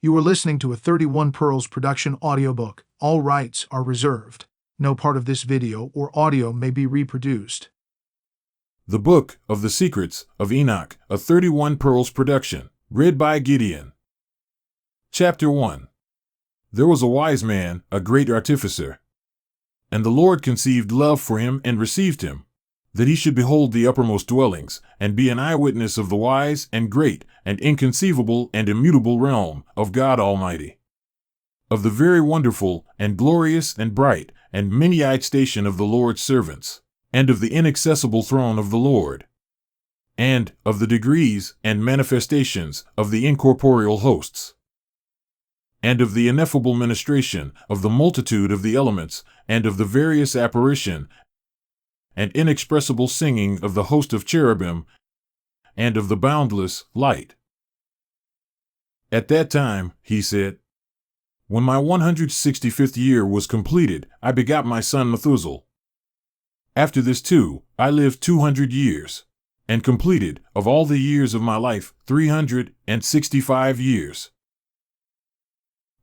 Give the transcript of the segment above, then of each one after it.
You are listening to a 31 Pearls production audiobook. All rights are reserved. No part of this video or audio may be reproduced. The Book of the Secrets of Enoch, a 31 Pearls production, read by Gideon. Chapter 1. There was a wise man, a great artificer. And the Lord conceived love for him and received him, that he should behold the uppermost dwellings, and be an eyewitness of the wise and great and inconceivable and immutable realm of God Almighty, of the very wonderful and glorious and bright and many-eyed station of the Lord's servants, and of the inaccessible throne of the Lord, and of the degrees and manifestations of the incorporeal hosts, and of the ineffable ministration of the multitude of the elements, and of the various apparition and inexpressible singing of the host of cherubim, and of the boundless light. At that time, he said, when my 165th year was completed, I begot my son Methuselah. After this too, I lived 200 years, and completed, of all the years of my life, 365 years.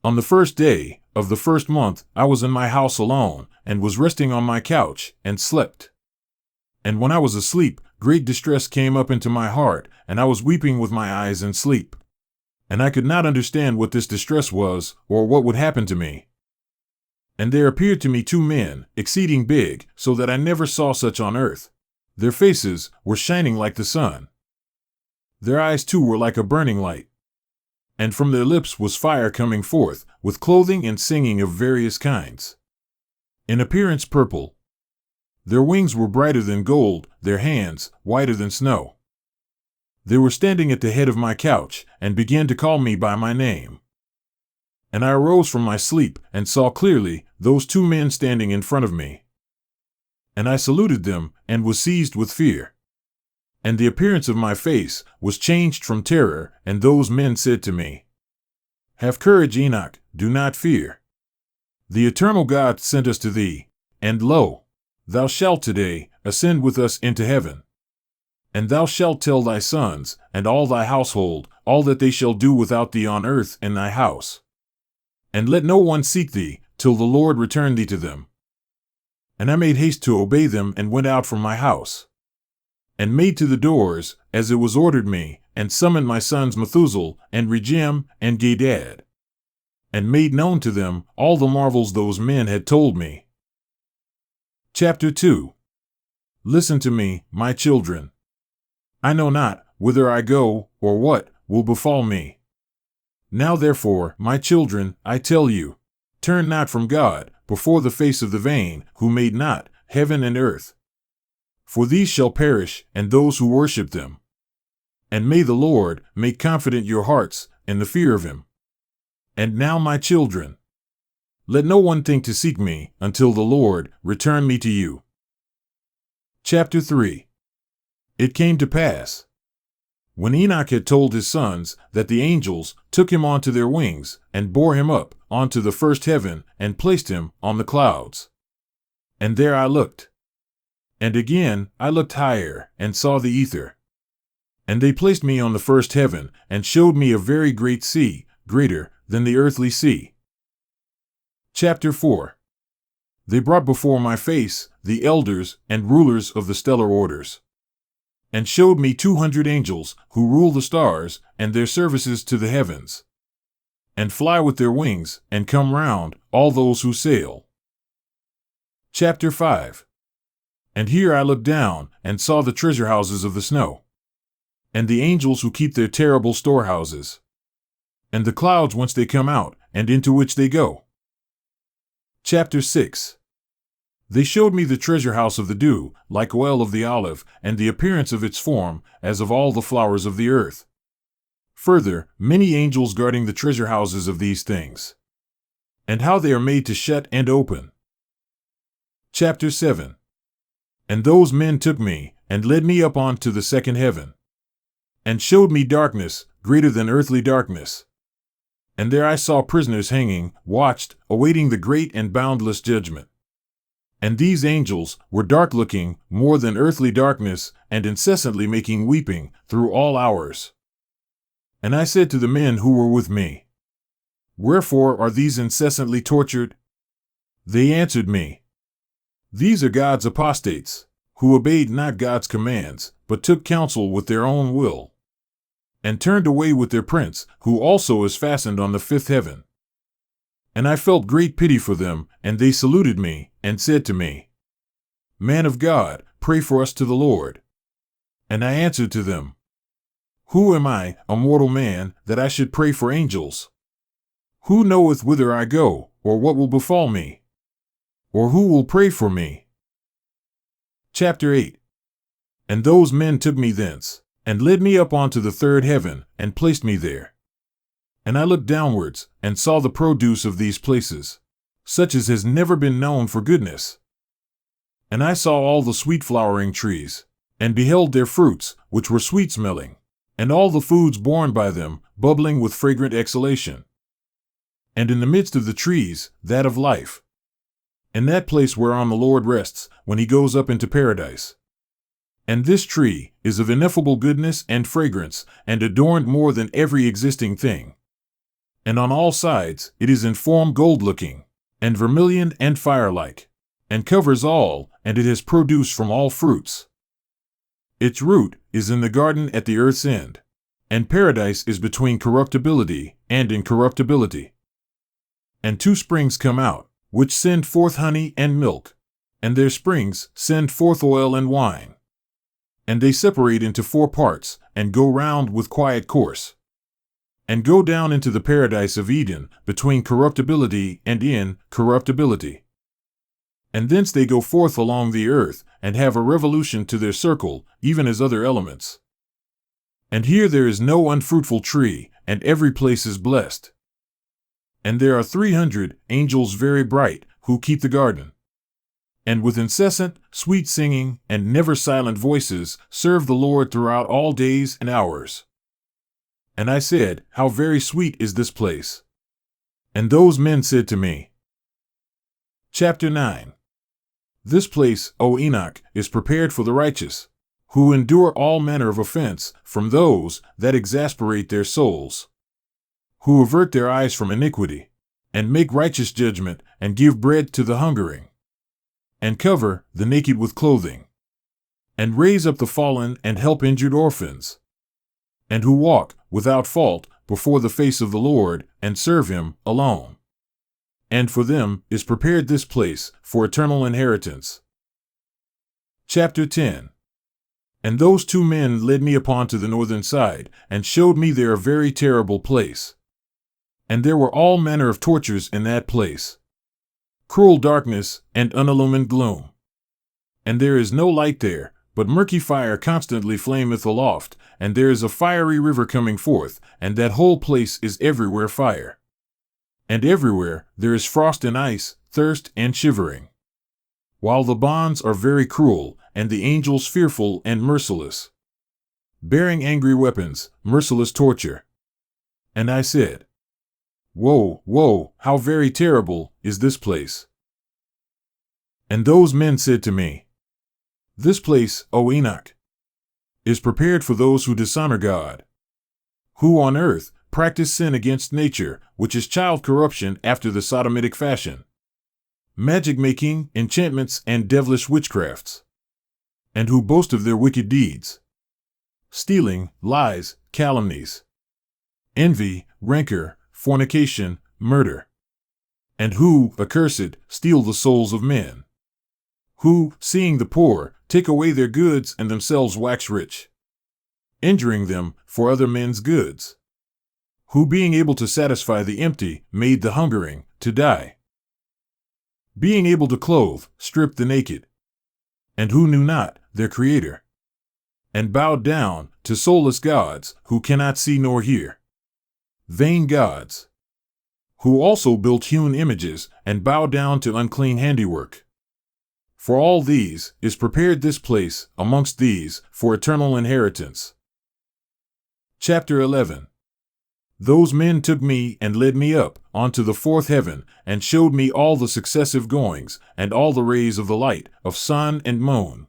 On the first day of the first month, I was in my house alone, and was resting on my couch, and slept. And when I was asleep, great distress came up into my heart, and I was weeping with my eyes in sleep. And I could not understand what this distress was, or what would happen to me. And there appeared to me two men, exceeding big, so that I never saw such on earth. Their faces were shining like the sun. Their eyes too were like a burning light. And from their lips was fire coming forth, with clothing and singing of various kinds. In appearance purple. Their wings were brighter than gold, their hands whiter than snow. They were standing at the head of my couch, and began to call me by my name. And I arose from my sleep, and saw clearly those two men standing in front of me. And I saluted them, and was seized with fear. And the appearance of my face was changed from terror, and those men said to me, Have courage, Enoch, do not fear. The eternal God sent us to thee, and lo, thou shalt today ascend with us into heaven. And thou shalt tell thy sons, and all thy household, all that they shall do without thee on earth in thy house. And let no one seek thee, till the Lord return thee to them. And I made haste to obey them, and went out from my house, and made to the doors, as it was ordered me, and summoned my sons Methuselah, and Regem, and Gadad, and made known to them all the marvels those men had told me. Chapter 2. Listen to me, my children. I know not whither I go, or what will befall me. Now therefore, my children, I tell you, turn not from God, before the face of the vain, who made not heaven and earth. For these shall perish, and those who worship them. And may the Lord make confident your hearts in the fear of him. And now, my children, let no one think to seek me, until the Lord return me to you. Chapter 3. It came to pass, when Enoch had told his sons, that the angels took him onto their wings, and bore him up onto the first heaven, and placed him on the clouds. And there I looked. And again I looked higher, and saw the ether. And they placed me on the first heaven, and showed me a very great sea, greater than the earthly sea. Chapter 4. They brought before my face the elders and rulers of the stellar orders, and showed me 200 angels, who rule the stars, and their services to the heavens, and fly with their wings, and come round all those who sail. Chapter 5. And here I looked down, and saw the treasure houses of the snow, and the angels who keep their terrible storehouses, and the clouds whence they come out, and into which they go. Chapter 6. They showed me the treasure house of the dew, like oil of the olive, and the appearance of its form, as of all the flowers of the earth. Further, many angels guarding the treasure houses of these things, and how they are made to shut and open. Chapter 7. And those men took me, and led me up onto the second heaven, and showed me darkness, greater than earthly darkness. And there I saw prisoners hanging, watched, awaiting the great and boundless judgment. And these angels were dark-looking, more than earthly darkness, and incessantly making weeping through all hours. And I said to the men who were with me, Wherefore are these incessantly tortured? They answered me, These are God's apostates, who obeyed not God's commands, but took counsel with their own will, and turned away with their prince, who also is fastened on the fifth heaven. And I felt great pity for them, and they saluted me, and said to me, Man of God, pray for us to the Lord. And I answered to them, Who am I, a mortal man, that I should pray for angels? Who knoweth whither I go, or what will befall me? Or who will pray for me? Chapter 8. And those men took me thence, and led me up onto the third heaven, and placed me there. And I looked downwards, and saw the produce of these places, such as has never been known for goodness. And I saw all the sweet-flowering trees, and beheld their fruits, which were sweet-smelling, and all the foods borne by them, bubbling with fragrant exhalation. And in the midst of the trees, that of life, in that place whereon the Lord rests, when he goes up into paradise. And this tree is of ineffable goodness and fragrance, and adorned more than every existing thing. And on all sides it is in form gold-looking, and vermilion and fire-like, and covers all, and it has produce from all fruits. Its root is in the garden at the earth's end, and paradise is between corruptibility and incorruptibility. And two springs come out, which send forth honey and milk, and their springs send forth oil and wine. And they separate into 4 parts, and go round with quiet course, and go down into the paradise of Eden, between corruptibility and incorruptibility. And thence they go forth along the earth, and have a revolution to their circle, even as other elements. And here there is no unfruitful tree, and every place is blessed. And there are 300 angels very bright, who keep the garden, and with incessant, sweet singing, and never silent voices, serve the Lord throughout all days and hours. And I said, How very sweet is this place! And those men said to me, Chapter 9. This place, O Enoch, is prepared for the righteous, who endure all manner of offense from those that exasperate their souls, who avert their eyes from iniquity, and make righteous judgment, and give bread to the hungering, and cover the naked with clothing, and raise up the fallen, and help injured orphans, and who walk without fault before the face of the Lord, and serve him alone. And for them is prepared this place for eternal inheritance. Chapter 10. And those 2 men led me upon to the northern side, and showed me there a very terrible place. And there were all manner of tortures in that place, cruel darkness and unillumined gloom. And there is no light there, but murky fire constantly flameth aloft, and there is a fiery river coming forth, and that whole place is everywhere fire. And everywhere there is frost and ice, thirst and shivering. While the bonds are very cruel, and the angels fearful and merciless, bearing angry weapons, merciless torture. And I said, Woe, woe, how very terrible is this place! And those men said to me, This place, O Enoch, is prepared for those who dishonor God, who on earth practice sin against nature, which is child corruption after the sodomitic fashion, magic-making, enchantments, and devilish witchcrafts, and who boast of their wicked deeds, stealing, lies, calumnies, envy, rancor, fornication, murder, and who, accursed, steal the souls of men, who, seeing the poor, take away their goods and themselves wax rich, injuring them for other men's goods, who being able to satisfy the empty, made the hungering to die, being able to clothe, stripped the naked, and who knew not their Creator, and bowed down to soulless gods who cannot see nor hear, vain gods, who also built hewn images and bow down to unclean handiwork. For all these is prepared this place amongst these for eternal inheritance. Chapter 11. Those men took me and led me up onto the 4th heaven, and showed me all the successive goings, and all the rays of the light of sun and moon.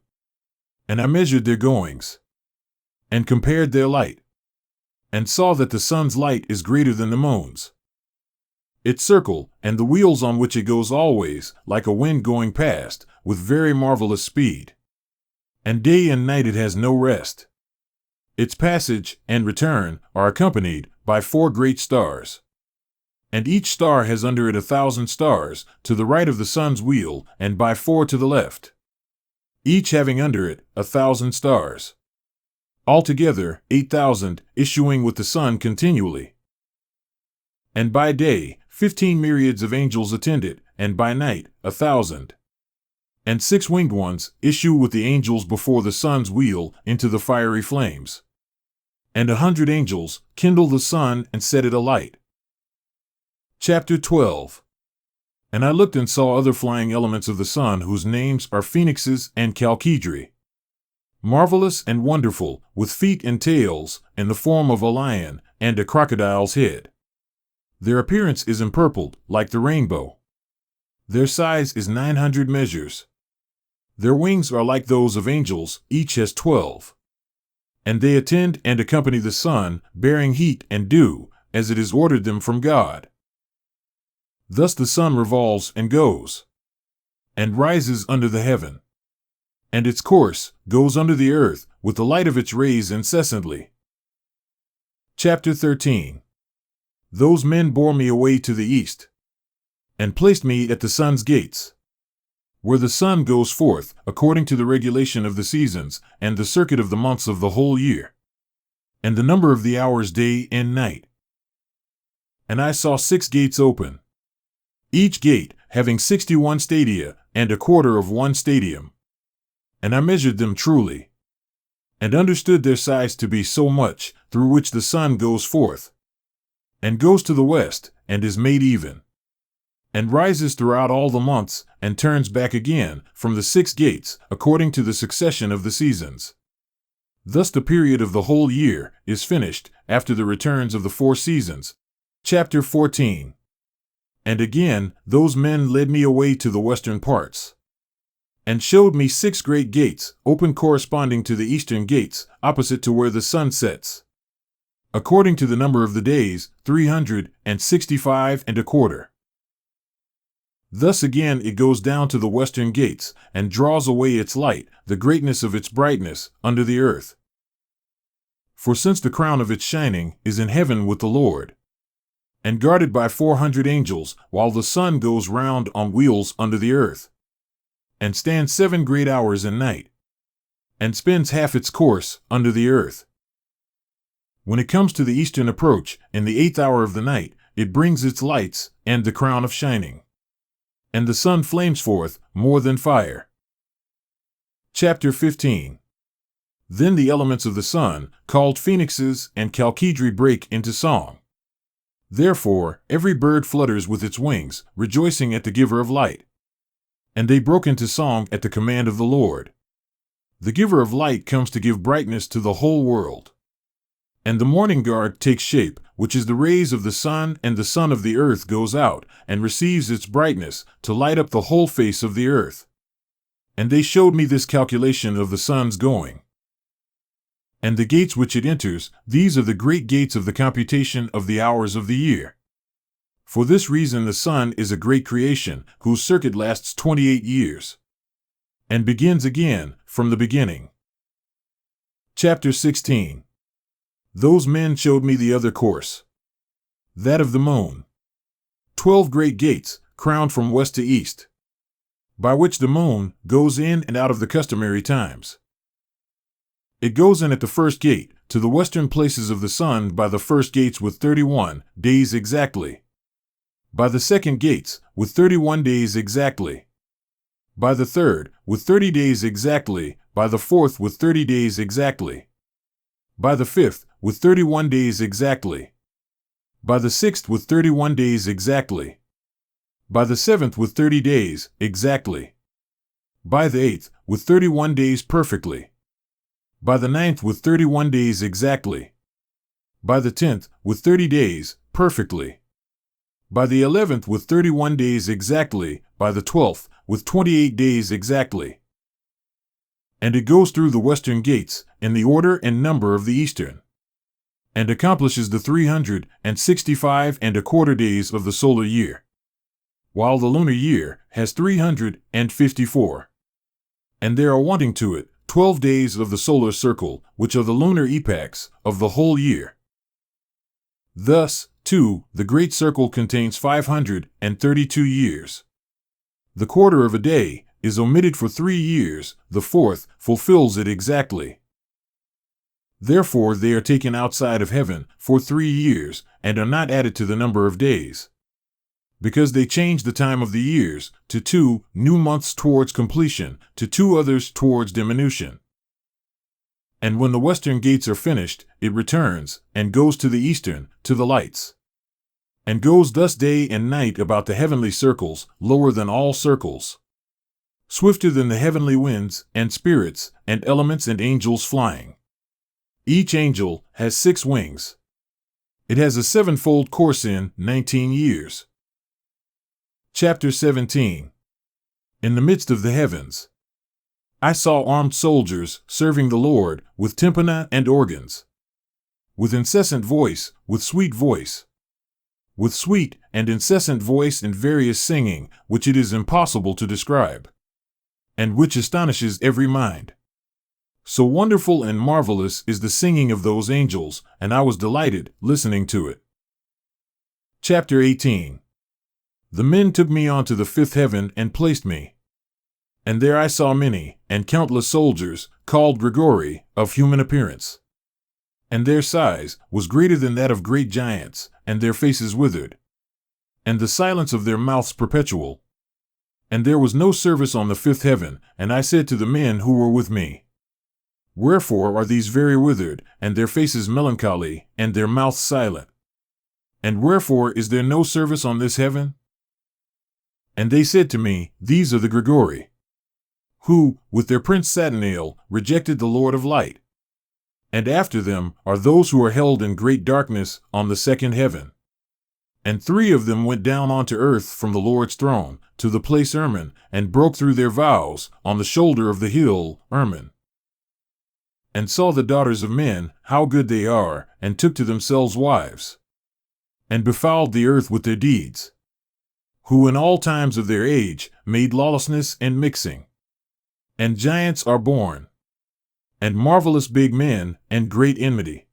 And I measured their goings, and compared their light, and saw that the sun's light is greater than the moon's, its circle, and the wheels on which it goes always, like a wind going past, with very marvelous speed. And day and night it has no rest. Its passage and return are accompanied by 4 great stars. And each star has under it 1,000 stars, to the right of the sun's wheel, and by 4 to the left, each having under it 1,000 stars. Altogether 8,000, issuing with the sun continually. And by day 15 myriads of angels attend it, and by night 1,000. And 6 winged ones issue with the angels before the sun's wheel into the fiery flames. And 100 angels kindle the sun and set it alight. Chapter 12. And I looked and saw other flying elements of the sun, whose names are phoenixes and chalkidri. Marvelous and wonderful, with feet and tails, and the form of a lion, and a crocodile's head. Their appearance is empurpled, like the rainbow. Their size is 900 measures. Their wings are like those of angels, each has 12. And they attend and accompany the sun, bearing heat and dew, as it is ordered them from God. Thus the sun revolves and goes, and rises under the heaven. And its course goes under the earth, with the light of its rays incessantly. Chapter 13. Those men bore me away to the east, and placed me at the sun's gates, where the sun goes forth, according to the regulation of the seasons, and the circuit of the months of the whole year, and the number of the hours day and night. And I saw 6 gates open, each gate having 61 stadia, and a quarter of 1 stadium. And I measured them truly, and understood their size to be so much, through which the sun goes forth, and goes to the west, and is made even, and rises throughout all the months, and turns back again, from the 6 gates, according to the succession of the seasons. Thus the period of the whole year is finished, after the returns of the 4 seasons. Chapter 14. And again, those men led me away to the western parts, and showed me 6 great gates, open corresponding to the eastern gates, opposite to where the sun sets, according to the number of the days, 365 and a quarter. Thus again it goes down to the western gates, and draws away its light, the greatness of its brightness, under the earth. For since the crown of its shining is in heaven with the Lord, and guarded by 400 angels, while the sun goes round on wheels under the earth, and stands 7 great hours in night, and spends half its course under the earth. When it comes to the eastern approach, in the 8th hour of the night, it brings its lights, and the crown of shining. And the sun flames forth, more than fire. Chapter 15. Then the elements of the sun, called phoenixes and chalkidri, break into song. Therefore, every bird flutters with its wings, rejoicing at the giver of light. And they broke into song at the command of the Lord. The giver of light comes to give brightness to the whole world. And the morning guard takes shape, which is the rays of the sun, and the sun of the earth goes out, and receives its brightness, to light up the whole face of the earth. And they showed me this calculation of the sun's going, and the gates which it enters. These are the great gates of the computation of the hours of the year. For this reason the sun is a great creation, whose circuit lasts 28 years, and begins again from the beginning. Chapter 16. Those men showed me the other course, that of the moon. 12 great gates, crowned from west to east, by which the moon goes in and out of the customary times. It goes in at the first gate, to the western places of the sun by the first gates with 31 days exactly, by the second gates with 31 days exactly, by the third with 30 days exactly, by the fourth with 30 days exactly, by the fifth with 31 days exactly, by the sixth with 31 days exactly, by the seventh with 30 days exactly, by the 8th with 31 days perfectly, by the 9th with 31 days exactly, by the 10th with 30 days perfectly, by the 11th with 31 days exactly, by the 12th with 28 days exactly. And it goes through the western gates, in the order and number of the eastern. and accomplishes the 365 and a quarter days of the solar year, while the lunar year has 354. And there are wanting to it 12 days of the solar circle, which are the lunar epochs of the whole year. Thus, too, the great circle contains 532 years. The quarter of a day is omitted for 3 years, the fourth fulfills it exactly. Therefore they are taken outside of heaven for 3 years, and are not added to the number of days, because they change the time of the years to 2 new months towards completion, to 2 others towards diminution. And when the western gates are finished, it returns, and goes to the eastern, to the lights, and goes thus day and night about the heavenly circles, lower than all circles, swifter than the heavenly winds, and spirits, and elements and angels flying. Each angel has 6 wings. It has a 7-fold course in 19 years. Chapter 17. In the midst of the heavens, I saw armed soldiers serving the Lord with tympana and organs, with incessant voice, with sweet voice, with sweet and incessant voice and various singing, which it is impossible to describe, and which astonishes every mind. So wonderful and marvelous is the singing of those angels, and I was delighted listening to it. Chapter 18. The men took me on to the 5th heaven and placed me. And there I saw many, and countless soldiers, called Grigori, of human appearance. And their size was greater than that of great giants, and their faces withered, and the silence of their mouths perpetual. And there was no service on the 5th heaven, and I said to the men who were with me, Wherefore are these very withered, and their faces melancholy, and their mouths silent? And wherefore is there no service on this heaven? And they said to me, These are the Grigori, who, with their prince Satanael, rejected the Lord of light. And after them are those who are held in great darkness on the 2nd heaven. And 3 of them went down onto earth from the Lord's throne, to the place Hermon, and broke through their vows on the shoulder of the hill Hermon. And saw the daughters of men, how good they are, and took to themselves wives, and befouled the earth with their deeds, who in all times of their age made lawlessness and mixing. And giants are born, and marvelous big men, and great enmity.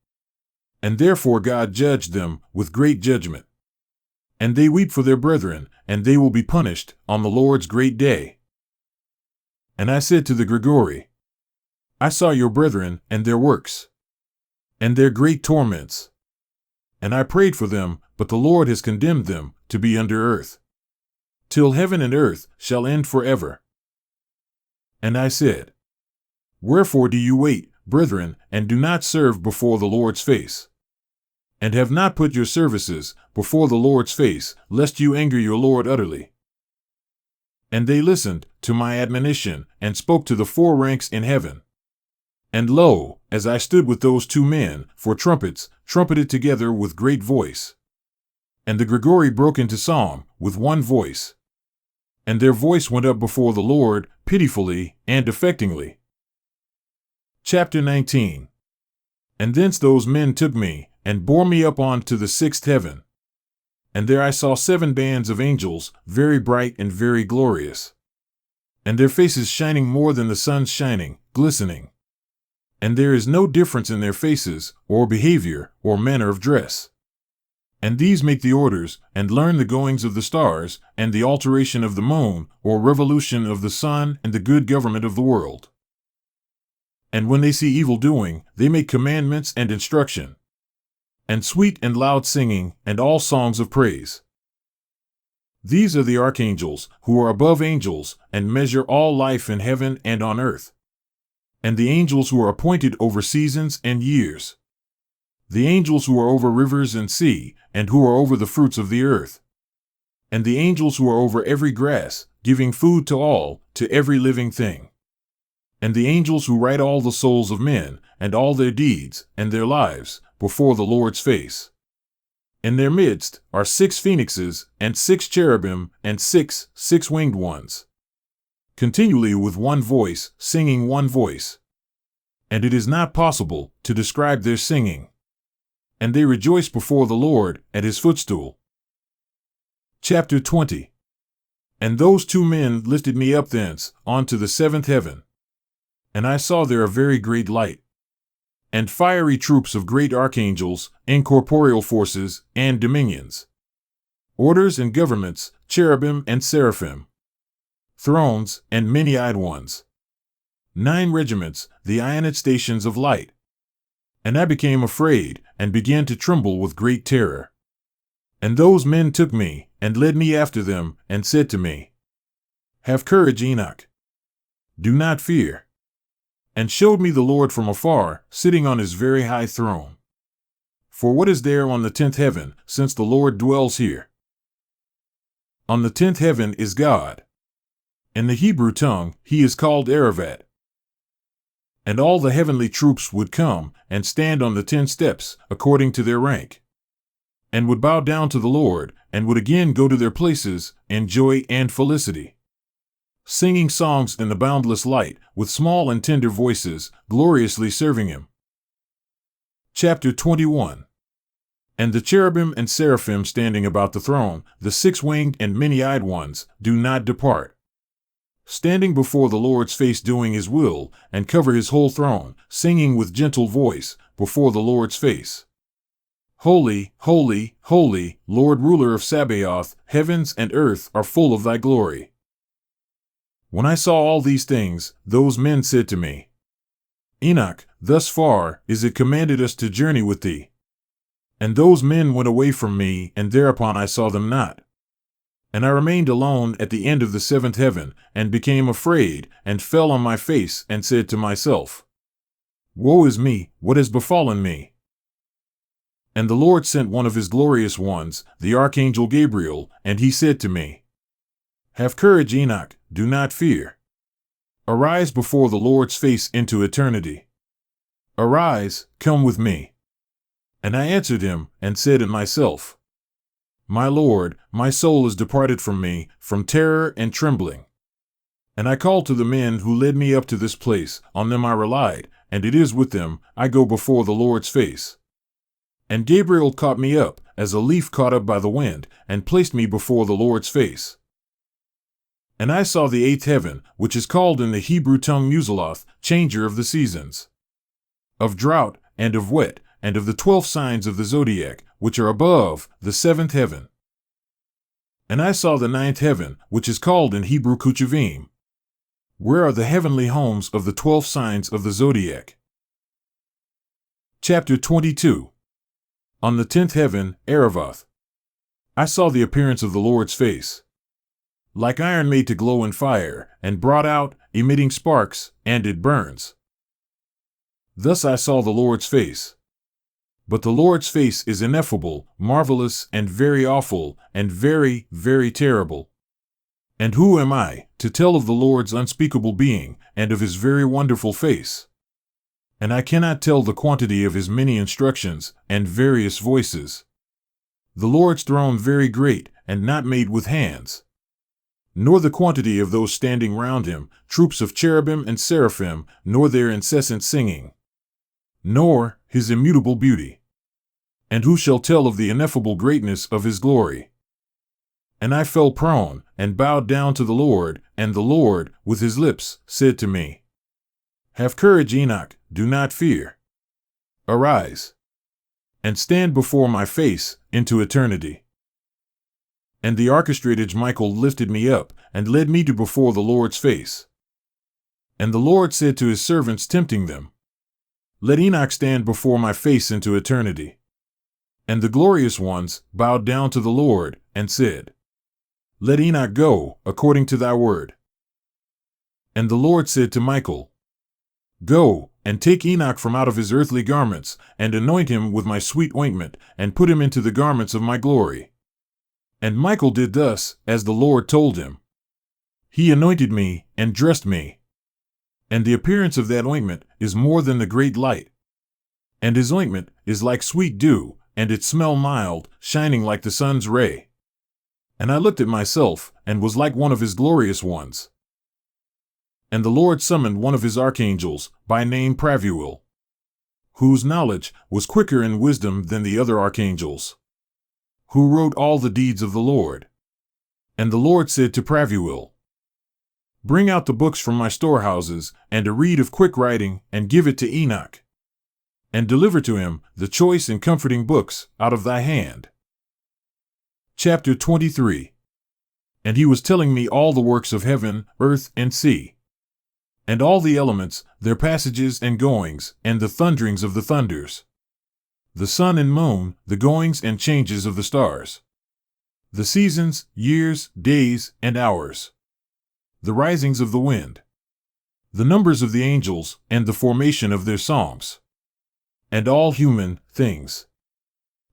And therefore God judged them with great judgment. And they weep for their brethren, and they will be punished on the Lord's great day. And I said to the Grigori, I saw your brethren and their works, and their great torments. And I prayed for them, but the Lord has condemned them to be under earth, till heaven and earth shall end forever. And I said, Wherefore do you wait, brethren, and do not serve before the Lord's face? And have not put your services before the Lord's face, lest you anger your Lord utterly. And they listened to my admonition, and spoke to the 4 ranks in heaven. And lo, as I stood with those 2 men, 4 trumpets, trumpeted together with great voice. And the Grigori broke into psalm with one voice. And their voice went up before the Lord, pitifully and affectingly. Chapter 19. And thence those men took me, and bore me up on to the 6th heaven. And there I saw 7 bands of angels, very bright and very glorious, and their faces shining more than the sun's shining, glistening. And there is no difference in their faces, or behavior, or manner of dress. And these make the orders, and learn the goings of the stars, and the alteration of the moon, or revolution of the sun, and the good government of the world. And when they see evil doing, they make commandments and instruction, and sweet and loud singing, and all songs of praise. These are the archangels, who are above angels, and measure all life in heaven and on earth. And the angels who are appointed over seasons and years. The angels who are over rivers and sea, and who are over the fruits of the earth. And the angels who are over every grass, giving food to all, to every living thing. And the angels who write all the souls of men, and all their deeds, and their lives, before the Lord's face. In their midst are 6 phoenixes, and 6 cherubim, and 6 winged ones, continually with one voice, singing one voice. And it is not possible to describe their singing. and they rejoice before the Lord at his footstool. Chapter 20. And those two men lifted me up thence onto the seventh heaven. And I saw there a very great light, and fiery troops of great archangels, incorporeal forces, and dominions, orders and governments, cherubim and seraphim, thrones and many-eyed ones, 9 regiments, the ionid stations of light. And I became afraid, and began to tremble with great terror. And those men took me, and led me after them, and said to me, Have courage, Enoch. Do not fear. And showed me the Lord from afar, sitting on his very high throne. For what is there on the 10th heaven, since the Lord dwells here? On the 10th heaven is God. In the Hebrew tongue, he is called Aravat. And all the heavenly troops would come, and stand on the 10 steps, according to their rank, and would bow down to the Lord, and would again go to their places, in joy and felicity, singing songs in the boundless light, with small and tender voices, gloriously serving him. Chapter 21. And the cherubim and seraphim standing about the throne, the 6-winged and many-eyed ones, do not depart, standing before the Lord's face doing his will, and cover his whole throne, singing with gentle voice, before the Lord's face. Holy, holy, holy, Lord ruler of Sabaoth, heavens and earth are full of thy glory. When I saw all these things, those men said to me, Enoch, thus far is it commanded us to journey with thee. And those men went away from me, and thereupon I saw them not. And I remained alone at the end of the 7th heaven, and became afraid, and fell on my face, and said to myself, Woe is me, what has befallen me? And the Lord sent one of his glorious ones, the archangel Gabriel, and he said to me, Have courage, Enoch, do not fear. Arise before the Lord's face into eternity. Arise, come with me. And I answered him, and said in myself, My Lord, my soul is departed from me, from terror and trembling. And I called to the men who led me up to this place, on them I relied, and it is with them, I go before the Lord's face. And Gabriel caught me up, as a leaf caught up by the wind, and placed me before the Lord's face. And I saw the 8th heaven, which is called in the Hebrew tongue Muzaloth, changer of the seasons, of drought, and of wet, and of the 12 signs of the zodiac, which are above the 7th heaven. And I saw the 9th heaven, which is called in Hebrew Kuchavim, where are the heavenly homes of the 12 signs of the zodiac. Chapter 22. On the 10th heaven, Aravath, I saw the appearance of the Lord's face, like iron made to glow in fire, and brought out, emitting sparks, and it burns. Thus I saw the Lord's face. But the Lord's face is ineffable, marvelous, and very awful, and very, very terrible. And who am I, to tell of the Lord's unspeakable being, and of his very wonderful face? And I cannot tell the quantity of his many instructions, and various voices. The Lord's throne very great, and not made with hands. Nor the quantity of those standing round him, troops of cherubim and seraphim, nor their incessant singing. Nor his immutable beauty. And who shall tell of the ineffable greatness of his glory? And I fell prone, and bowed down to the Lord, and the Lord, with his lips, said to me, Have courage, Enoch, do not fear. Arise, and stand before my face, into eternity. And the archistratage Michael lifted me up, and led me to before the Lord's face. And the Lord said to his servants tempting them, Let Enoch stand before my face into eternity. And the glorious ones bowed down to the Lord, and said, Let Enoch go, according to thy word. And the Lord said to Michael, Go, and take Enoch from out of his earthly garments, and anoint him with my sweet ointment, and put him into the garments of my glory. And Michael did thus, as the Lord told him. He anointed me, and dressed me. And the appearance of that ointment is more than the great light. And his ointment is like sweet dew, and its smell mild, shining like the sun's ray. And I looked at myself, and was like one of his glorious ones. And the Lord summoned one of his archangels, by name Pravuel, whose knowledge was quicker in wisdom than the other archangels, who wrote all the deeds of the Lord. And the Lord said to Pravuel, Bring out the books from my storehouses, and a reed of quick writing, and give it to Enoch, and deliver to him the choice and comforting books out of thy hand. Chapter 23. And he was telling me all the works of heaven, earth, and sea, and all the elements, their passages and goings, and the thunderings of the thunders, the sun and moon, the goings and changes of the stars, the seasons, years, days, and hours, the risings of the wind, the numbers of the angels, and the formation of their songs, and all human things,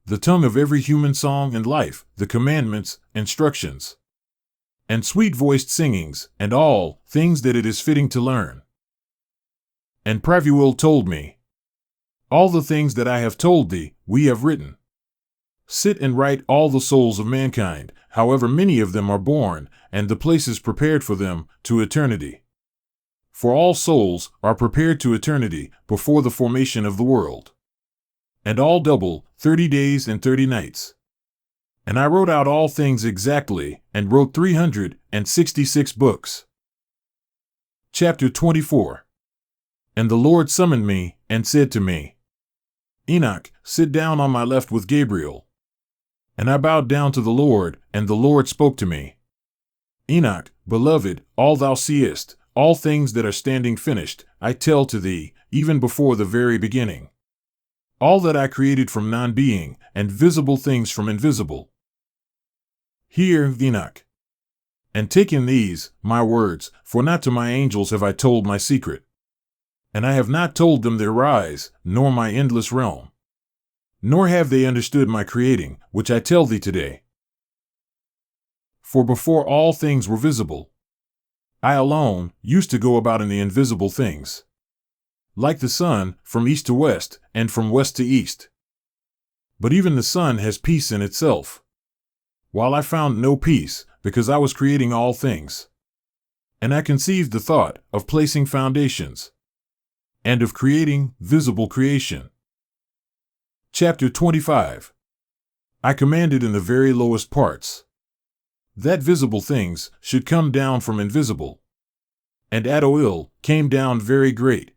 the tongue of every human song and life, the commandments, instructions, and sweet-voiced singings, and all things that it is fitting to learn. And Pravuel told me, All the things that I have told thee, we have written. Sit and write all the souls of mankind, however many of them are born, and the places prepared for them to eternity. For all souls are prepared to eternity before the formation of the world. And all double 30 days and 30 nights. And I wrote out all things exactly, and wrote 366 books. Chapter 24. And the Lord summoned me, and said to me, Enoch, sit down on my left with Gabriel. And I bowed down to the Lord, and the Lord spoke to me. Enoch, beloved, all thou seest, all things that are standing finished, I tell to thee, even before the very beginning. All that I created from non-being, and visible things from invisible. Hear, Enoch, and take in these, my words, for not to my angels have I told my secret. And I have not told them their rise, nor my endless realm. Nor have they understood my creating, which I tell thee today. For before all things were visible, I alone used to go about in the invisible things, like the sun, from east to west, and from west to east. But even the sun has peace in itself, while I found no peace, because I was creating all things. And I conceived the thought of placing foundations, and of creating visible creation. Chapter 25. I commanded in the very lowest parts that visible things should come down from invisible. And Adoil came down very great.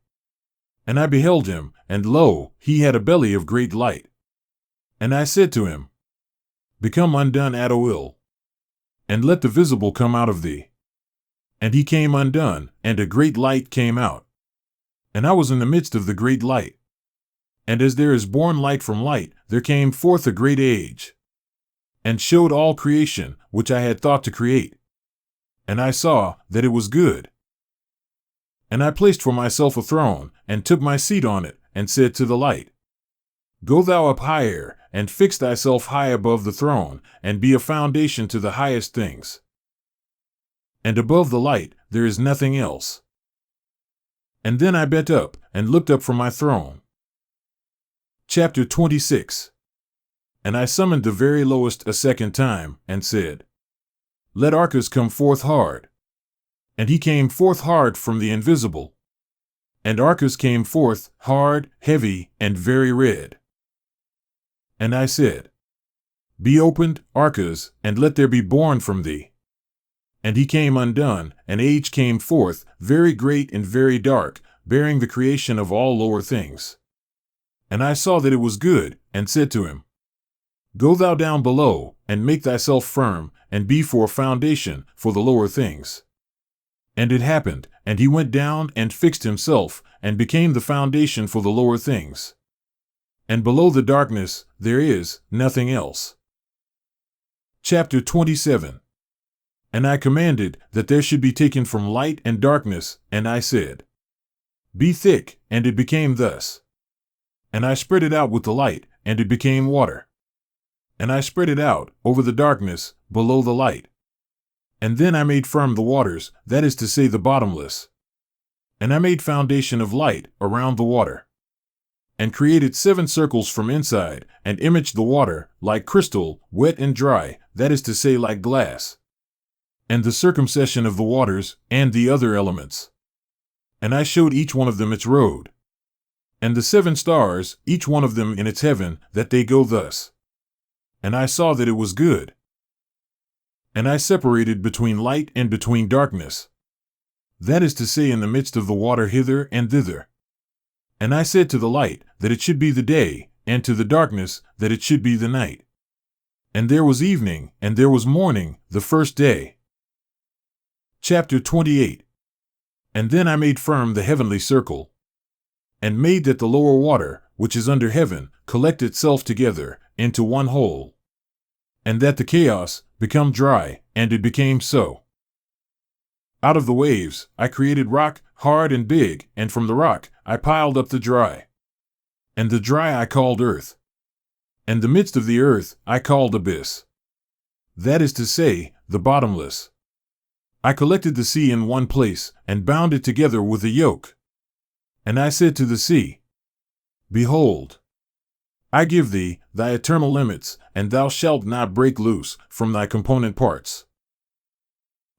And I beheld him, and lo, he had a belly of great light. And I said to him, Become undone, Adoil, and let the visible come out of thee. And he came undone, and a great light came out. And I was in the midst of the great light. And as there is born light from light, there came forth a great age, and showed all creation, which I had thought to create. And I saw that it was good. And I placed for myself a throne, and took my seat on it, and said to the light, Go thou up higher, and fix thyself high above the throne, and be a foundation to the highest things. And above the light there is nothing else. And then I bent up, and looked up from my throne. Chapter 26. And I summoned the very lowest a second time, and said, Let Arcas come forth hard. And he came forth hard from the invisible. And Arcas came forth hard, heavy, and very red. And I said, Be opened, Arcas, and let there be born from thee. And he came undone, and age came forth, very great and very dark, bearing the creation of all lower things. And I saw that it was good, and said to him, Go thou down below, and make thyself firm, and be for a foundation for the lower things. And it happened, and he went down and fixed himself, and became the foundation for the lower things. And below the darkness there is nothing else. Chapter 27. And I commanded that there should be taken from light and darkness, and I said, Be thick, and it became thus. And I spread it out with the light, and it became water. And I spread it out over the darkness below the light. And then I made firm the waters, that is to say the bottomless. And I made foundation of light around the water. And created 7 circles from inside, and imaged the water like crystal, wet and dry, that is to say like glass. And the circumcision of the waters, and the other elements. And I showed each one of them its road. And the 7 stars, each one of them in its heaven, that they go thus. And I saw that it was good. And I separated between light and between darkness. That is to say, in the midst of the water hither and thither. And I said to the light, that it should be the day, and to the darkness, that it should be the night. And there was evening, and there was morning, the first day. Chapter 28. And then I made firm the heavenly circle, and made that the lower water, which is under heaven, collect itself together into one whole, and that the chaos become dry, and it became so. Out of the waves I created rock, hard and big, and from the rock I piled up the dry. And the dry I called earth, and the midst of the earth I called abyss. That is to say, the bottomless. I collected the sea in one place, and bound it together with a yoke. And I said to the sea, Behold, I give thee thy eternal limits, and thou shalt not break loose from thy component parts.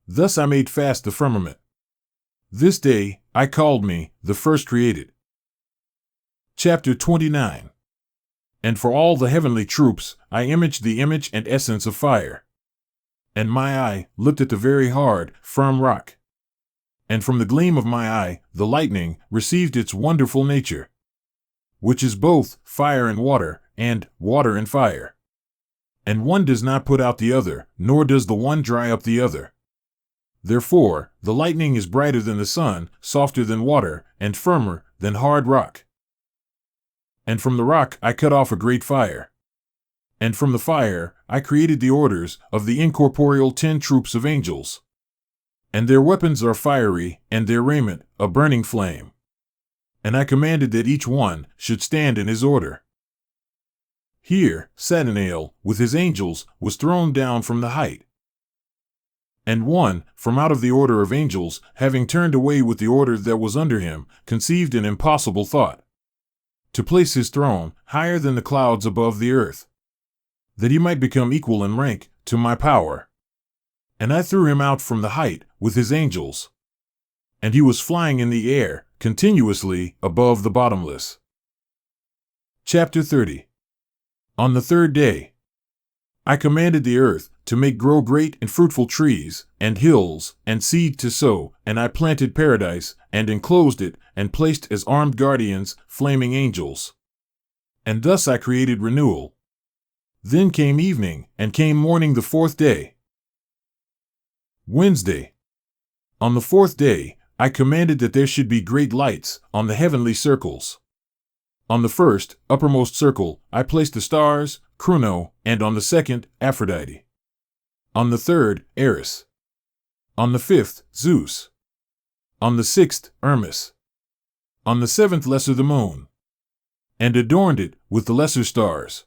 Thus I made fast the firmament. This day I called me the first created. Chapter 29. And for all the heavenly troops I imaged the image and essence of fire. And my eye looked at the very hard, firm rock. And from the gleam of my eye the lightning received its wonderful nature, which is both fire and water and fire. And one does not put out the other, nor does the one dry up the other. Therefore the lightning is brighter than the sun, softer than water, and firmer than hard rock. And from the rock I cut off a great fire. And from the fire I created the orders of the incorporeal 10 troops of angels. And their weapons are fiery, and their raiment a burning flame. And I commanded that each one should stand in his order. Here Satanael, with his angels, was thrown down from the height. And one, from out of the order of angels, having turned away with the order that was under him, conceived an impossible thought, to place his throne higher than the clouds above the earth, that he might become equal in rank to my power. And I threw him out from the height with his angels, and he was flying in the air continuously above the bottomless. Chapter 30. On the 3rd day I commanded the earth to make grow great and fruitful trees, and hills, and seed to sow, and I planted paradise, and enclosed it, and placed as armed guardians flaming angels. And thus I created renewal. Then came evening, and came morning the 4th day. Wednesday. On the 4th day I commanded that there should be great lights on the heavenly circles. On the first, uppermost circle, I placed the stars, Chrono, and on the second, Aphrodite. On the third, Eris. On the 5th, Zeus. On the 6th, Hermes. On the 7th, Lesser the moon, and adorned it with the lesser stars.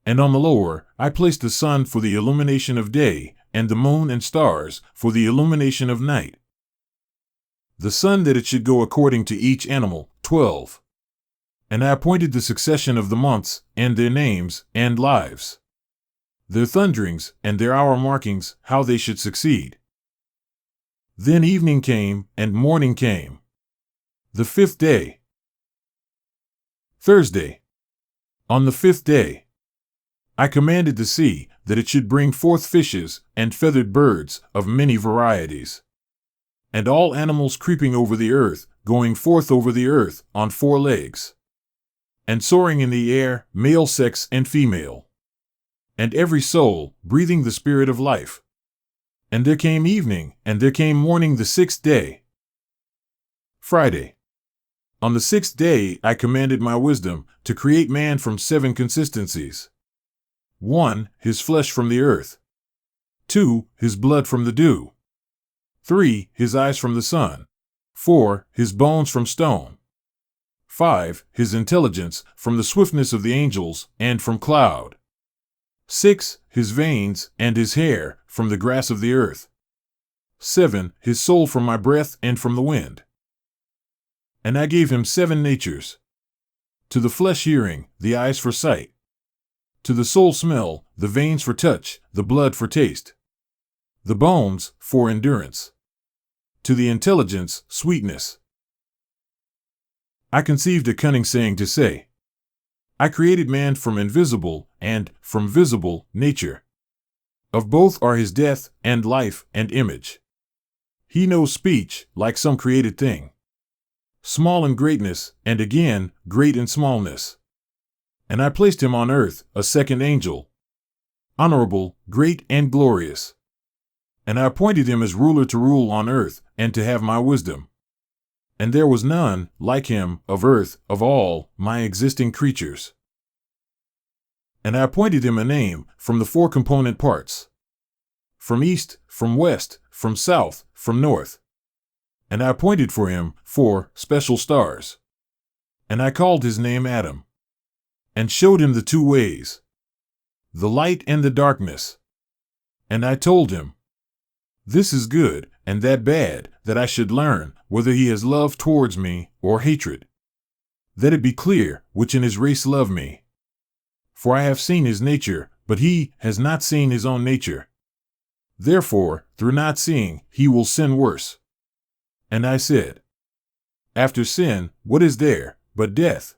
And on the lower, I placed the sun for the illumination of day, and the moon and stars for the illumination of night. The sun that it should go according to each animal, 12. And I appointed the succession of the months, and their names, and lives, their thunderings, and their hour markings, how they should succeed. Then evening came, and morning came. The 5th day. Thursday. On the 5th day I commanded the sea that it should bring forth fishes, and feathered birds of many varieties, and all animals creeping over the earth, going forth over the earth on 4 legs, and soaring in the air, male sex and female, and every soul breathing the spirit of life. And there came evening, and there came morning the 6th day. Friday. On the 6th day I commanded my wisdom to create man from 7 consistencies. 1. His flesh from the earth. 2. His blood from the dew. 3. His eyes from the sun. 4. His bones from stone. 5. His intelligence from the swiftness of the angels and from cloud. 6. His veins and his hair from the grass of the earth. 7. His soul from my breath and from the wind. And I gave him 7 natures. To the flesh hearing, the eyes for sight. To the soul smell, the veins for touch, the blood for taste. The bones for endurance. To the intelligence, sweetness. I conceived a cunning saying to say, I created man from invisible and from visible nature. Of both are his death and life and image. He knows speech like some created thing, small in greatness, and again great in smallness. And I placed him on earth, a second angel, honorable, great, and glorious. And I appointed him as ruler to rule on earth, and to have my wisdom. And there was none like him of earth of all my existing creatures. And I appointed him a name from the four component parts, from east, from west, from south, from north. And I appointed for him 4 special stars. And I called his name Adam, and showed him the 2 ways, the light and the darkness. And I told him, this is good, and that bad, that I should learn whether he has love towards me or hatred. That it be clear which in his race love me. For I have seen his nature, but he has not seen his own nature. Therefore, through not seeing, he will sin worse. And I said, after sin, what is there but death?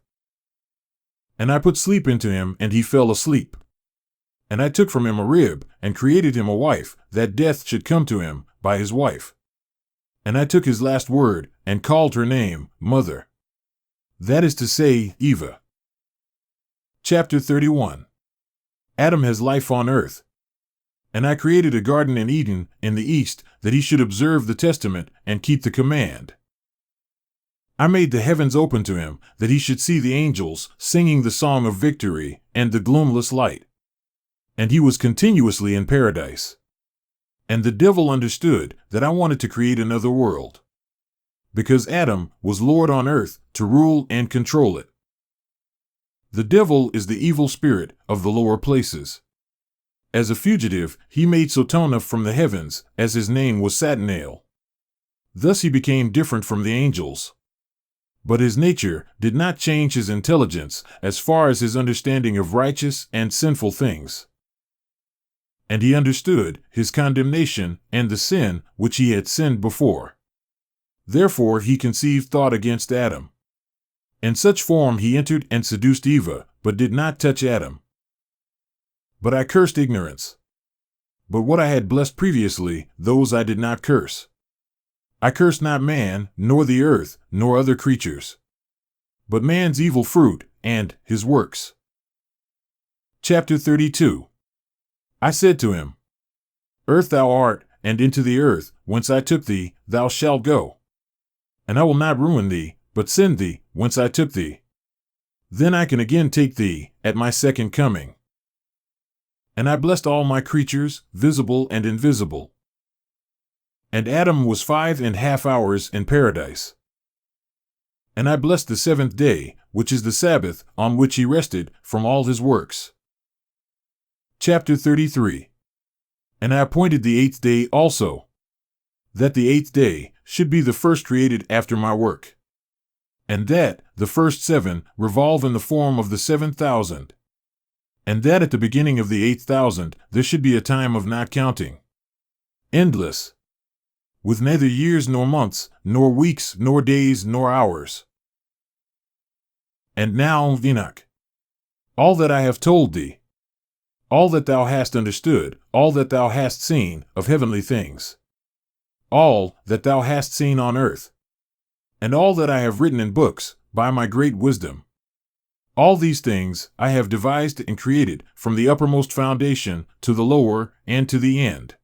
And I put sleep into him, and he fell asleep. And I took from him a rib, and created him a wife, that death should come to him by his wife. And I took his last word, and called her name Mother. That is to say, Eva. Chapter 31. Adam has life on earth. And I created a garden in Eden in the east, that he should observe the testament and keep the command. I made the heavens open to him, that he should see the angels singing the song of victory and the gloomless light. And he was continuously in paradise. And the devil understood that I wanted to create another world, because Adam was Lord on earth to rule and control it. The devil is the evil spirit of the lower places. As a fugitive, he made Sotona from the heavens, as his name was Satanael. Thus he became different from the angels. But his nature did not change his intelligence as far as his understanding of righteous and sinful things. And he understood his condemnation and the sin which he had sinned before. Therefore he conceived thought against Adam. In such form he entered and seduced Eva, but did not touch Adam. But I cursed ignorance. But what I had blessed previously, those I did not curse. I cursed not man, nor the earth, nor other creatures, but man's evil fruit, and his works. Chapter 32. I said to him, Earth thou art, and into the earth, whence I took thee, thou shalt go. And I will not ruin thee, but send thee, whence I took thee. Then I can again take thee, at my second coming. And I blessed all my creatures, visible and invisible. And Adam was 5½ hours in paradise. And I blessed the 7th day, which is the Sabbath, on which he rested from all his works. Chapter 33. And I appointed the 8th day also, that the 8th day should be the first created after my work, and that the first 7 revolve in the form of the 7,000, and that at the beginning of the 8,000 there should be a time of not counting, endless, with neither years nor months, nor weeks, nor days, nor hours. And now, Enoch, all that I have told thee, all that thou hast understood, all that thou hast seen of heavenly things, all that thou hast seen on earth, and all that I have written in books by my great wisdom, all these things I have devised and created from the uppermost foundation to the lower and to the end.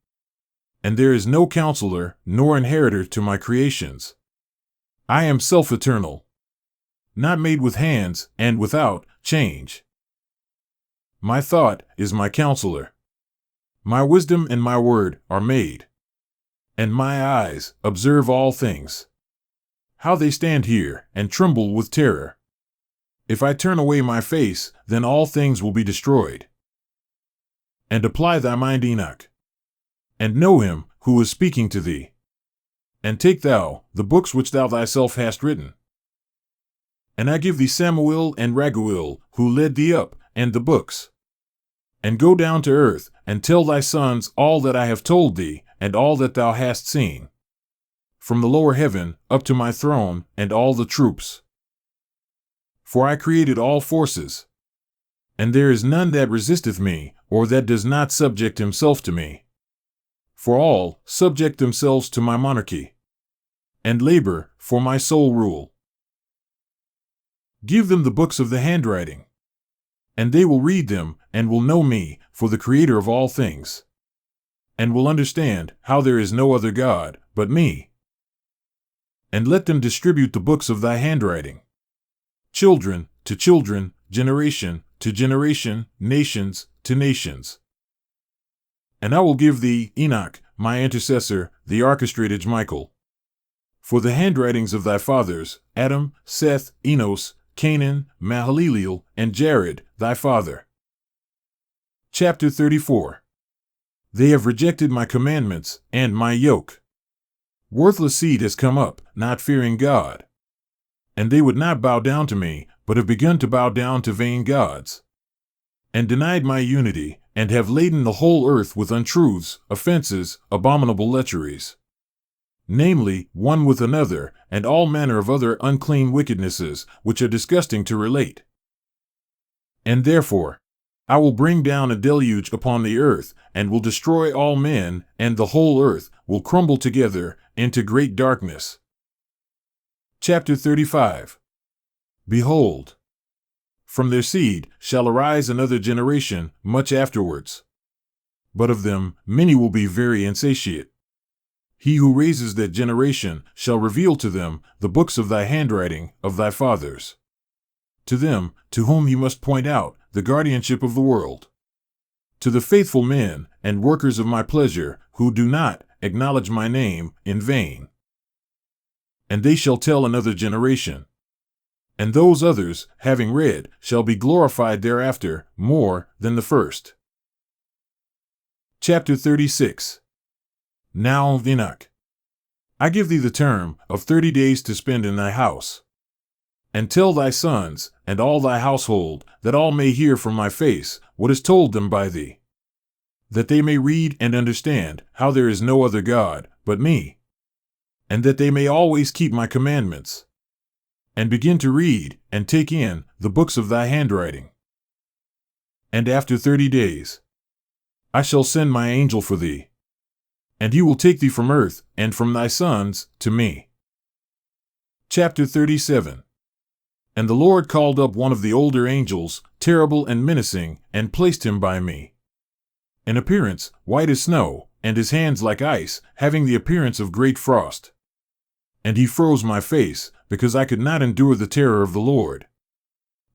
And there is no counselor nor inheritor to my creations. I am self-eternal, not made with hands and without change. My thought is my counselor. My wisdom and my word are made. And my eyes observe all things, how they stand here and tremble with terror. If I turn away my face, then all things will be destroyed. And apply thy mind, Enoch, and know him who is speaking to thee. And take thou the books which thou thyself hast written. And I give thee Samuel and Raguel, who led thee up, and the books. And go down to earth, and tell thy sons all that I have told thee, and all that thou hast seen, from the lower heaven up to my throne and all the troops. for I created all forces. And there is none that resisteth me, or that does not subject himself to me. For all subject themselves to my monarchy, and labor for my sole rule. Give them the books of the handwriting, and they will read them, and will know me, for the Creator of all things, and will understand how there is no other God but me. And let them distribute the books of thy handwriting, children to children, generation to generation, nations to nations. And I will give thee, Enoch, my intercessor, the archestrated Michael, for the handwritings of thy fathers, Adam, Seth, Enos, Canaan, Mahalaleel, and Jared, thy father. Chapter 34. They have rejected my commandments, and my yoke. Worthless seed has come up, not fearing God. And they would not bow down to me, but have begun to bow down to vain gods. And denied my unity, and have laden the whole earth with untruths, offenses, abominable lecheries. Namely, one with another, and all manner of other unclean wickednesses, which are disgusting to relate. And therefore, I will bring down a deluge upon the earth, and will destroy all men, and the whole earth will crumble together into great darkness. Chapter 35. Behold, from their seed shall arise another generation much afterwards. But of them many will be very insatiate. He who raises that generation shall reveal to them the books of thy handwriting of thy fathers. To them, to whom he must point out the guardianship of the world. To the faithful men and workers of my pleasure, who do not acknowledge my name in vain. And they shall tell another generation. And those others, having read, shall be glorified thereafter more than the first. Chapter 36. Now, Enoch, I give thee the term of 30 days to spend in thy house. And tell thy sons, and all thy household, that all may hear from my face what is told them by thee. That they may read and understand how there is no other God but me. And that they may always keep my commandments. And begin to read and take in the books of thy handwriting. And after 30 days, I shall send my angel for thee. And he will take thee from earth and from thy sons to me. Chapter 37. And the Lord called up one of the older angels, terrible and menacing, and placed him by me. In appearance, white as snow, and his hands like ice, having the appearance of great frost. And he froze my face, because I could not endure the terror of the Lord.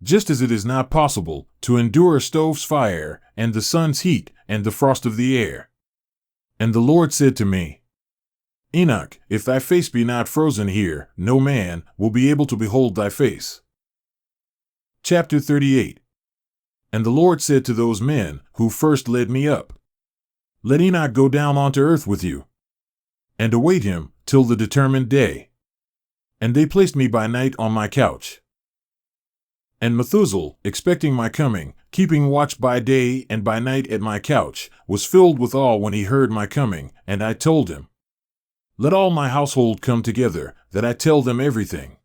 Just as it is not possible to endure a stove's fire, and the sun's heat, and the frost of the air. And the Lord said to me, Enoch, if thy face be not frozen here, no man will be able to behold thy face. Chapter 38. And the Lord said to those men who first led me up, Let Enoch go down onto earth with you, and await him till the determined day. And they placed me by night on my couch. And Methuselah, expecting my coming, keeping watch by day and by night at my couch, was filled with awe when he heard my coming, and I told him, Let all my household come together, that I tell them everything.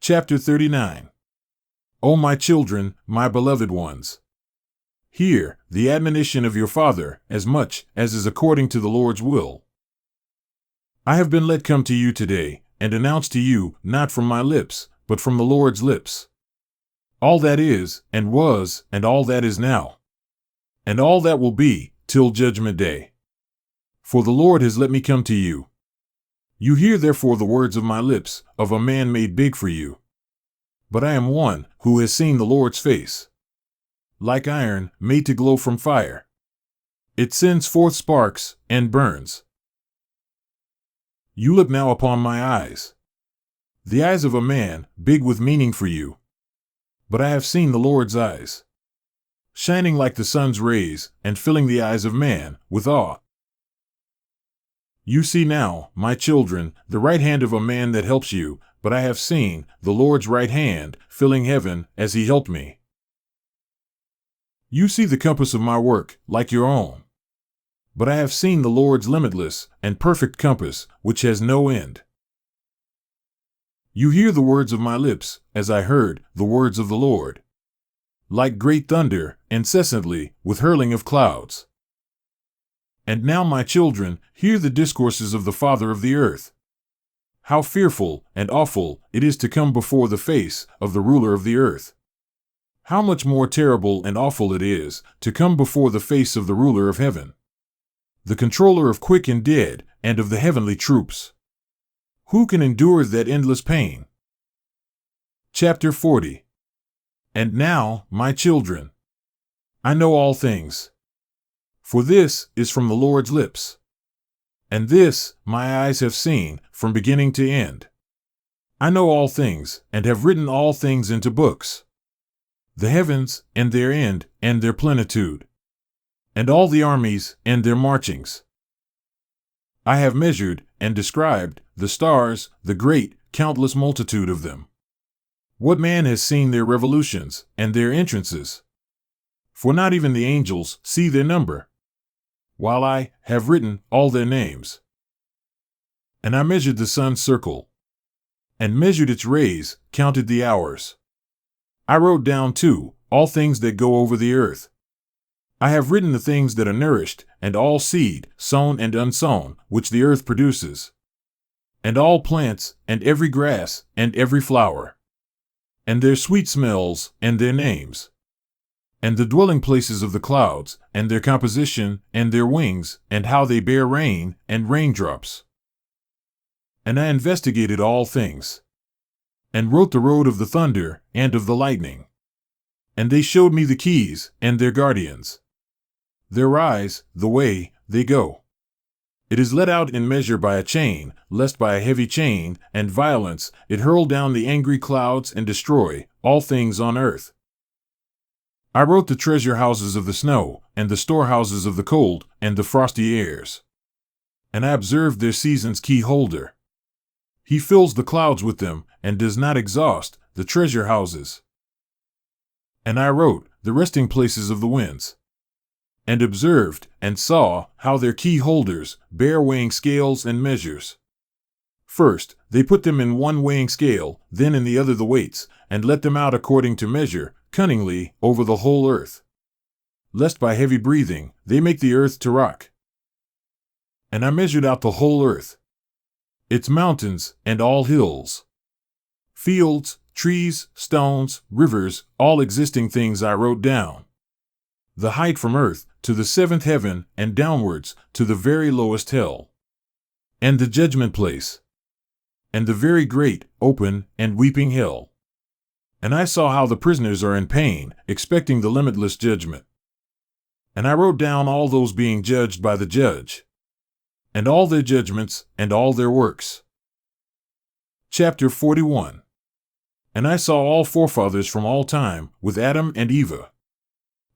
Chapter 39. O my children, my beloved ones, hear the admonition of your father, as much as is according to the Lord's will. I have been let come to you today, and announce to you, not from my lips, but from the Lord's lips, all that is, and was, and all that is now, and all that will be, till judgment day. For the Lord has let me come to you. You hear therefore the words of my lips, of a man made big for you. But I am one who has seen the Lord's face. Like iron made to glow from fire. It sends forth sparks and burns. You look now upon my eyes. The eyes of a man, big with meaning for you. But I have seen the Lord's eyes, shining like the sun's rays, and filling the eyes of man with awe. You see now, my children, the right hand of a man that helps you, but I have seen the Lord's right hand, filling heaven, as he helped me. You see the compass of my work, like your own. But I have seen the Lord's limitless and perfect compass, which has no end. You hear the words of my lips, as I heard the words of the Lord. Like great thunder, incessantly, with hurling of clouds. And now, my children, hear the discourses of the Father of the earth. How fearful and awful it is to come before the face of the ruler of the earth. How much more terrible and awful it is to come before the face of the ruler of heaven, the controller of quick and dead, and of the heavenly troops. Who can endure that endless pain? Chapter 40. And now, my children, I know all things. For this is from the Lord's lips. And this my eyes have seen from beginning to end. I know all things, and have written all things into books. The heavens, and their end, and their plenitude. And all the armies, and their marchings. I have measured and described the stars, the great, countless multitude of them. What man has seen their revolutions, and their entrances? For not even the angels see their number, while I have written all their names. And I measured the sun's circle, and measured its rays, counted the hours. I wrote down, too, all things that go over the earth. I have written the things that are nourished, and all seed, sown and unsown, which the earth produces, and all plants, and every grass, and every flower, and their sweet smells, and their names, and the dwelling places of the clouds, and their composition, and their wings, and how they bear rain, and raindrops. And I investigated all things, and wrote the road of the thunder, and of the lightning. And they showed me the keys, and their guardians. Their rise, the way they go. It is let out in measure by a chain, lest by a heavy chain, and violence, it hurl down the angry clouds and destroy all things on earth. I wrote the treasure houses of the snow, and the storehouses of the cold, and the frosty airs. And I observed their season's key holder. He fills the clouds with them, and does not exhaust the treasure houses. And I wrote the resting places of the winds, and observed and saw how their key holders bear weighing scales and measures. First, they put them in one weighing scale, then in the other the weights, and let them out according to measure, cunningly, over the whole earth, lest by heavy breathing they make the earth to rock. And I measured out the whole earth, its mountains, and all hills, fields, trees, stones, rivers, all existing things I wrote down. The height from earth to the seventh heaven, and downwards to the very lowest hell, and the judgment place, and the very great, open, and weeping hell. And I saw how the prisoners are in pain, expecting the limitless judgment. And I wrote down all those being judged by the judge, and all their judgments, and all their works. Chapter 41. And I saw all forefathers from all time, with Adam and Eve.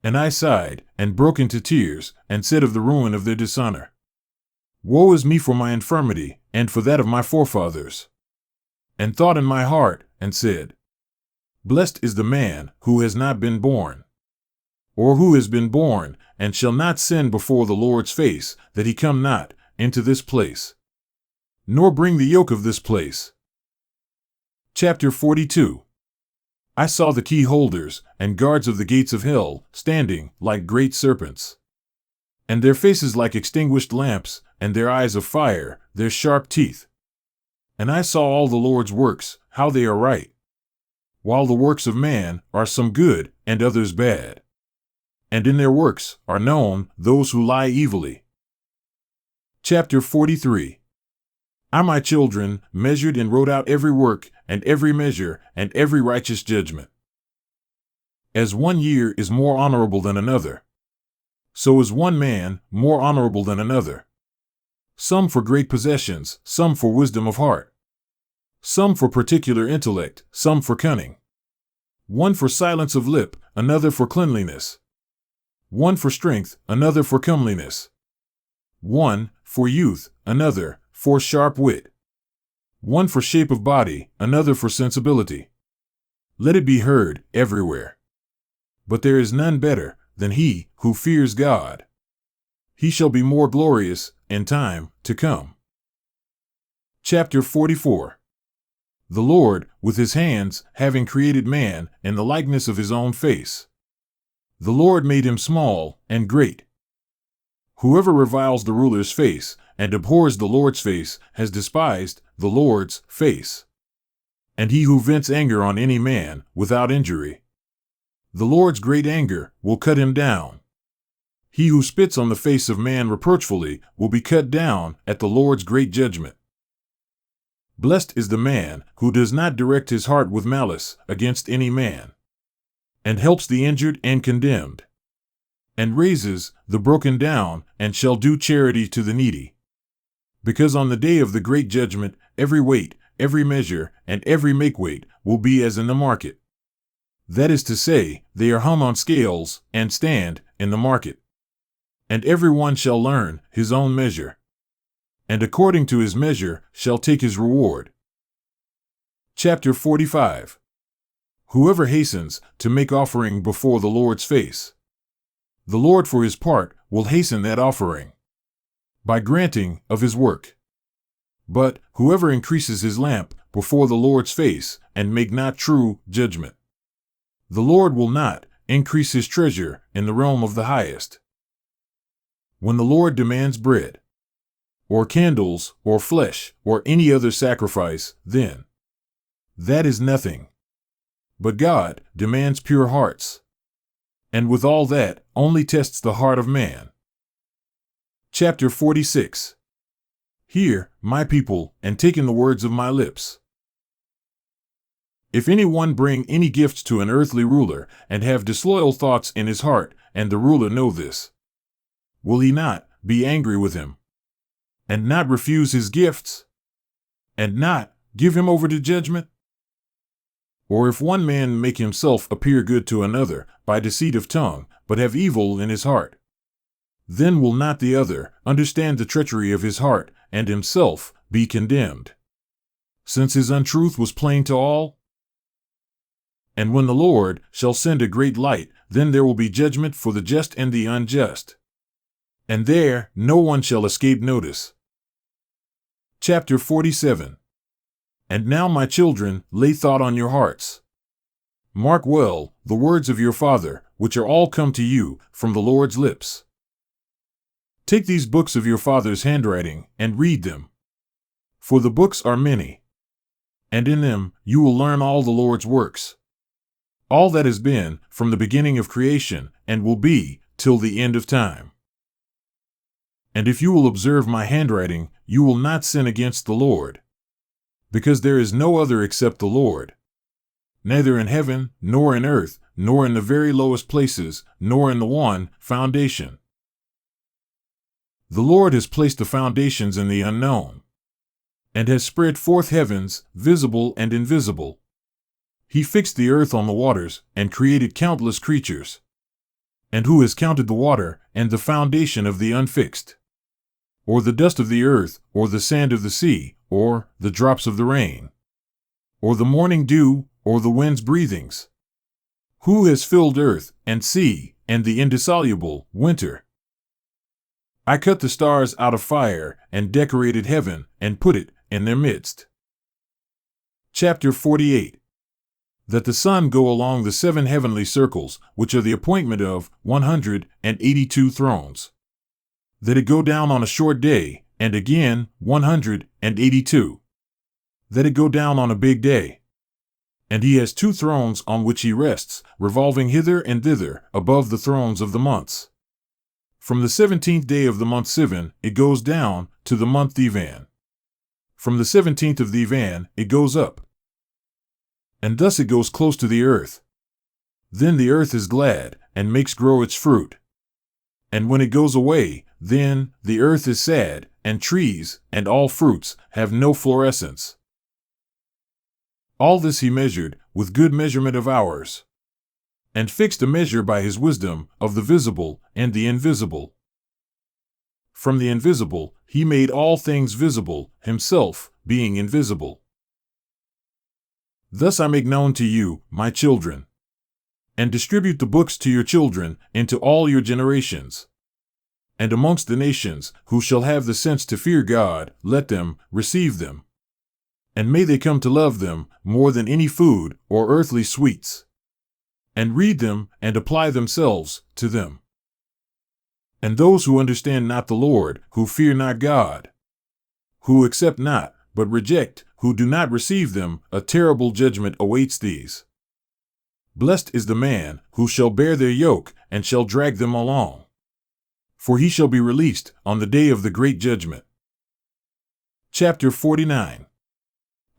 And I sighed, and broke into tears, and said of the ruin of their dishonor, Woe is me for my infirmity, and for that of my forefathers. And thought in my heart, and said, Blessed is the man who has not been born, or who has been born, and shall not sin before the Lord's face, that he come not into this place, nor bring the yoke of this place. Chapter 42. I saw the key holders and guards of the gates of hell, standing like great serpents, and their faces like extinguished lamps, and their eyes of fire, their sharp teeth. And I saw all the Lord's works, how they are right, while the works of man are some good, and others bad. And in their works are known those who lie evilly. Chapter 43. I, my children, measured and wrote out every work, and every measure, and every righteous judgment. As one year is more honorable than another, so is one man more honorable than another. Some for great possessions, some for wisdom of heart, some for particular intellect, some for cunning. One for silence of lip, another for cleanliness. One for strength, another for comeliness. One for youth, another for sharp wit. One for shape of body, another for sensibility. Let it be heard everywhere. But there is none better than he who fears God. He shall be more glorious in time to come. Chapter 44. The Lord, with his hands, having created man in the likeness of his own face. The Lord made him small and great. Whoever reviles the ruler's face and abhors the Lord's face has despised the Lord's face. And he who vents anger on any man without injury, the Lord's great anger will cut him down. He who spits on the face of man reproachfully will be cut down at the Lord's great judgment. Blessed is the man who does not direct his heart with malice against any man, and helps the injured and condemned, and raises the broken down, and shall do charity to the needy. Because on the day of the great judgment, every weight, every measure, and every make-weight will be as in the market. That is to say, they are hung on scales, and stand in the market. And every one shall learn his own measure, and according to his measure shall take his reward. Chapter 45. Whoever hastens to make offering before the Lord's face, the Lord for his part will hasten that offering, by granting of his work. But whoever increases his lamp before the Lord's face and make not true judgment, the Lord will not increase his treasure in the realm of the highest. When the Lord demands bread, or candles, or flesh, or any other sacrifice, then that is nothing. But God demands pure hearts, and with all that, only tests the heart of man. Chapter 46. Hear, my people, and take in the words of my lips. If any one bring any gifts to an earthly ruler, and have disloyal thoughts in his heart, and the ruler know this, will he not be angry with him, and not refuse his gifts, and not give him over to judgment? Or if one man make himself appear good to another by deceit of tongue, but have evil in his heart, then will not the other understand the treachery of his heart, and himself be condemned, since his untruth was plain to all? And when the Lord shall send a great light, then there will be judgment for the just and the unjust, and there no one shall escape notice. Chapter 47. And now, my children, lay thought on your hearts. Mark well the words of your Father, which are all come to you from the Lord's lips. Take these books of your Father's handwriting, and read them. For the books are many, and in them you will learn all the Lord's works, all that has been from the beginning of creation, and will be till the end of time. And if you will observe my handwriting, you will not sin against the Lord, because there is no other except the Lord, neither in heaven, nor in earth, nor in the very lowest places, nor in the one foundation. The Lord has placed the foundations in the unknown, and has spread forth heavens, visible and invisible. He fixed the earth on the waters, and created countless creatures. And who has counted the water, and the foundation of the unfixed? Or the dust of the earth, or the sand of the sea, or the drops of the rain, or the morning dew, or the wind's breathings? Who has filled earth, and sea, and the indissoluble winter? I cut the stars out of fire, and decorated heaven, and put it in their midst. Chapter 48. That the sun go along the 7 heavenly circles, which are the appointment of 182 thrones. That it go down on a short day, and again 182. That it go down on a big day. And he has 2 thrones on which he rests, revolving hither and thither, above the thrones of the months. From the 17th day of the month Sivan, it goes down to the month Thivan. From the 17th of Thivan, it goes up. And thus it goes close to the earth. Then the earth is glad, and makes grow its fruit. And when it goes away, then the earth is sad, and trees, and all fruits, have no florescence. All this he measured with good measurement of hours, and fixed a measure by his wisdom of the visible and the invisible. From the invisible he made all things visible, himself being invisible. Thus I make known to you, my children, and distribute the books to your children into all your generations. And amongst the nations, who shall have the sense to fear God, let them receive them. and may they come to love them more than any food or earthly sweets, and read them and apply themselves to them. And those who understand not the Lord, who fear not God, who accept not, but reject, who do not receive them, a terrible judgment awaits these. Blessed is the man who shall bear their yoke and shall drag them along, for he shall be released on the day of the great judgment. Chapter 49.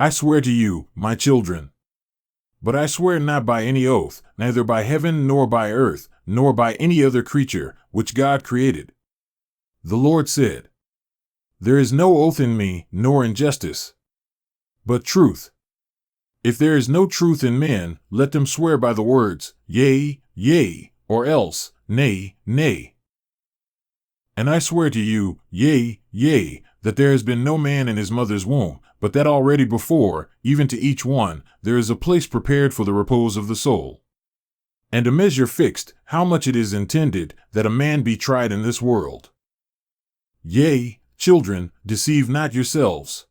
I swear to you, my children, but I swear not by any oath, neither by heaven nor by earth, nor by any other creature which God created. The Lord said, There is no oath in me, nor injustice, but truth. If there is no truth in men, let them swear by the words, Yea, yea, or else, Nay, nay. And I swear to you, yea, yea, that there has been no man in his mother's womb, but that already before, even to each one, there is a place prepared for the repose of the soul, and a measure fixed, how much it is intended that a man be tried in this world. Yea, children, deceive not yourselves.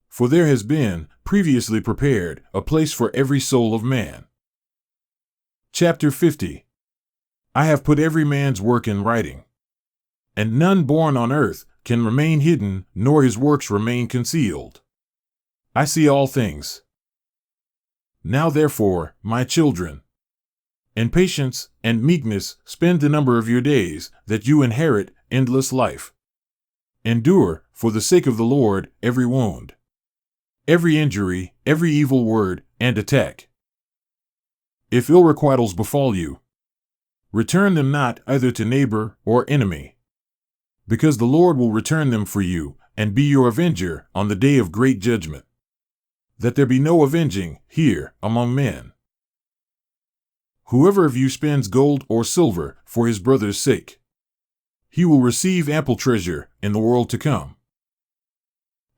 For there has been, previously prepared, a place for every soul of man. Chapter 50. I have put every man's work in writing, and none born on earth can remain hidden, nor his works remain concealed. I see all things. Now therefore, my children, in patience and meekness spend the number of your days, that you inherit endless life. Endure, for the sake of the Lord, every wound, every injury, every evil word, and attack. If ill requitals befall you, return them not either to neighbor or enemy, because the Lord will return them for you, and be your avenger on the day of great judgment. That there be no avenging here among men. Whoever of you spends gold or silver for his brother's sake, he will receive ample treasure in the world to come.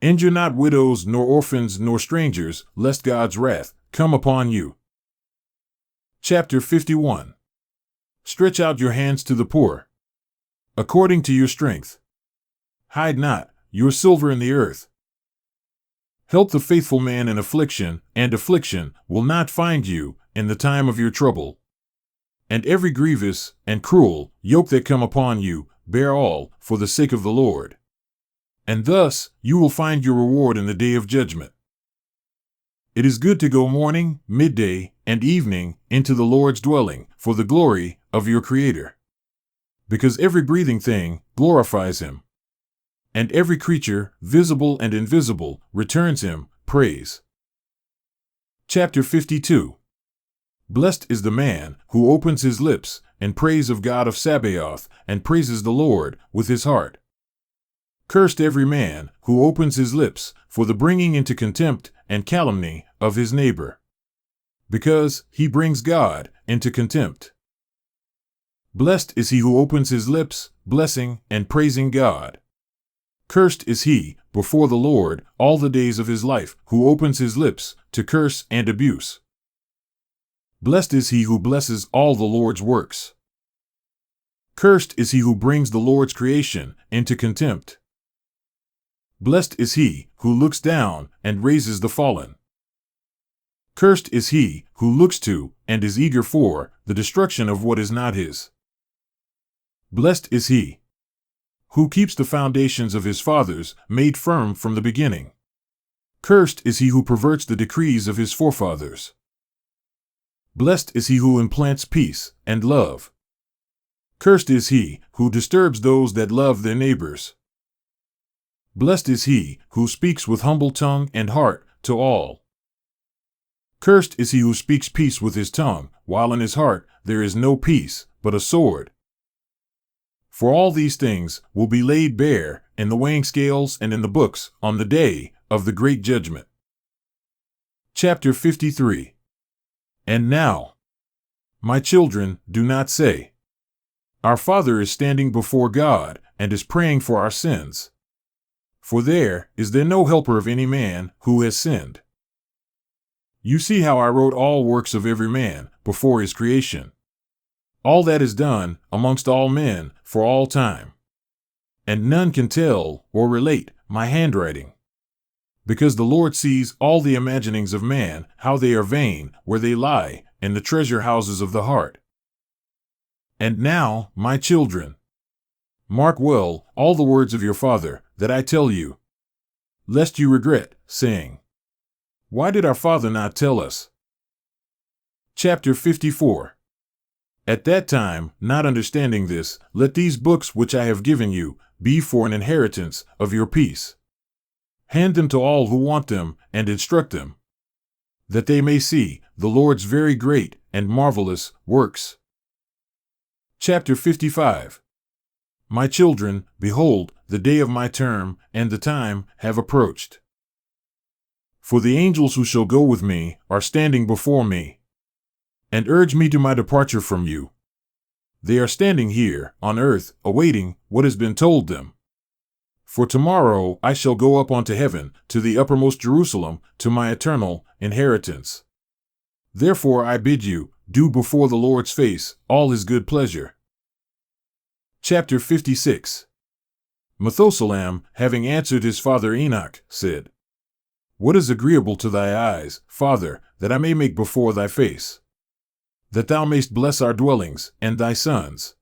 Injure not widows, nor orphans, nor strangers, lest God's wrath come upon you. Chapter 51. Stretch out your hands to the poor, according to your strength. Hide not your silver in the earth. Help the faithful man in affliction, and affliction will not find you in the time of your trouble. And every grievous and cruel yoke that come upon you, bear all for the sake of the Lord. And thus you will find your reward in the day of judgment. It is good to go morning, midday, and evening into the Lord's dwelling for the glory of your Creator. Because every breathing thing glorifies Him, and every creature, visible and invisible, returns Him praise. Chapter 52. Blessed is the man who opens his lips in praise of God of Sabaoth, and praises the Lord with his heart. Cursed every man who opens his lips for the bringing into contempt and calumny of his neighbor, because he brings God into contempt. Blessed is he who opens his lips, blessing and praising God. Cursed is he before the Lord all the days of his life, who opens his lips to curse and abuse. Blessed is he who blesses all the Lord's works. Cursed is he who brings the Lord's creation into contempt. Blessed is he who looks down and raises the fallen. Cursed is he who looks to and is eager for the destruction of what is not his. Blessed is he who keeps the foundations of his fathers made firm from the beginning. Cursed is he who perverts the decrees of his forefathers. Blessed is he who implants peace and love. Cursed is he who disturbs those that love their neighbors. Blessed is he who speaks with humble tongue and heart to all. Cursed is he who speaks peace with his tongue, while in his heart there is no peace, but a sword. For all these things will be laid bare in the weighing scales and in the books on the day of the great judgment. Chapter 53. And now, my children, do not say, Our Father is standing before God and is praying for our sins. For there is no helper of any man who has sinned. You see how I wrote all works of every man before his creation, all that is done amongst all men for all time. And none can tell or relate my handwriting. Because the Lord sees all the imaginings of man, how they are vain, where they lie, in the treasure houses of the heart. And now, my children, mark well all the words of your father that I tell you, lest you regret, saying, why did our father not tell us? Chapter 54. At that time, not understanding this, let these books which I have given you be for an inheritance of your peace. Hand them to all who want them, and instruct them, that they may see the Lord's very great and marvelous works. Chapter 55. My children, behold, the day of my term and the time have approached. For the angels who shall go with me are standing before me, and urge me to my departure from you. They are standing here on earth, awaiting what has been told them. For tomorrow I shall go up unto heaven, to the uppermost Jerusalem, to my eternal inheritance. Therefore I bid you, do before the Lord's face all his good pleasure. Chapter 56. Methuselah, having answered his father Enoch, said, what is agreeable to thy eyes, Father, that I may make before thy face? That thou mayst bless our dwellings, and thy sons,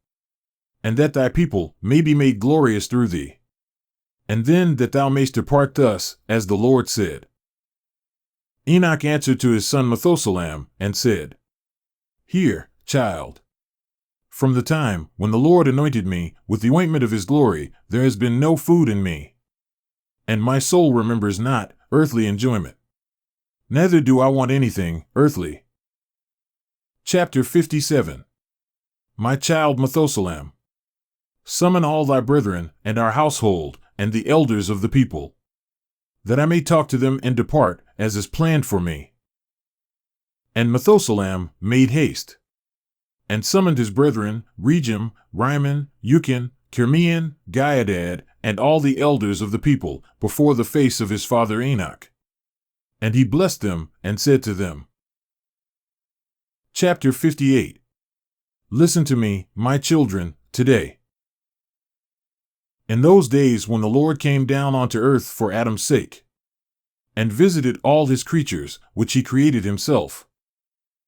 and that thy people may be made glorious through thee. And then that thou mayst depart thus, as the Lord said. Enoch answered to his son Methuselah, and said, hear, child. From the time when the Lord anointed me with the ointment of his glory, there has been no food in me. And my soul remembers not earthly enjoyment. Neither do I want anything earthly. Chapter 57. My child Methuselah, summon all thy brethren, and our household, and the elders of the people, that I may talk to them and depart, as is planned for me. And Methuselah made haste, and summoned his brethren, Regem, Rimmon, Ucan, Carmean, Gilead, and all the elders of the people, before the face of his father Enoch. And he blessed them, and said to them. Chapter 58. Listen to me, my children, today. In those days when the Lord came down onto earth for Adam's sake, and visited all his creatures, which he created himself.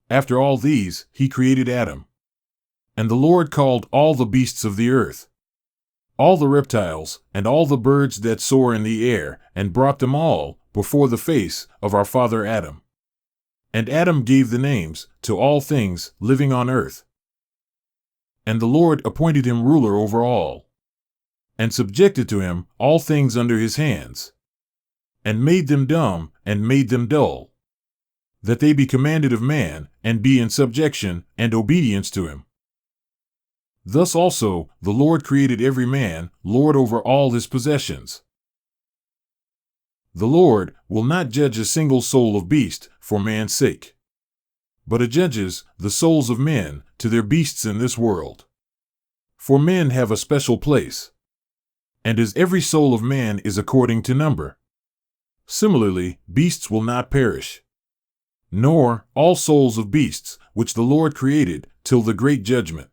After all these, he created Adam. And the Lord called all the beasts of the earth, all the reptiles, and all the birds that soar in the air, and brought them all before the face of our father Adam. And Adam gave the names to all things living on earth. And the Lord appointed him ruler over all, and subjected to him all things under his hands, and made them dumb, and made them dull, that they be commanded of man, and be in subjection and obedience to him. Thus also the Lord created every man lord over all his possessions. The Lord will not judge a single soul of beast for man's sake, but adjudges the souls of men to their beasts in this world. For men have a special place, and as every soul of man is according to number, similarly beasts will not perish, nor all souls of beasts which the Lord created till the great judgment.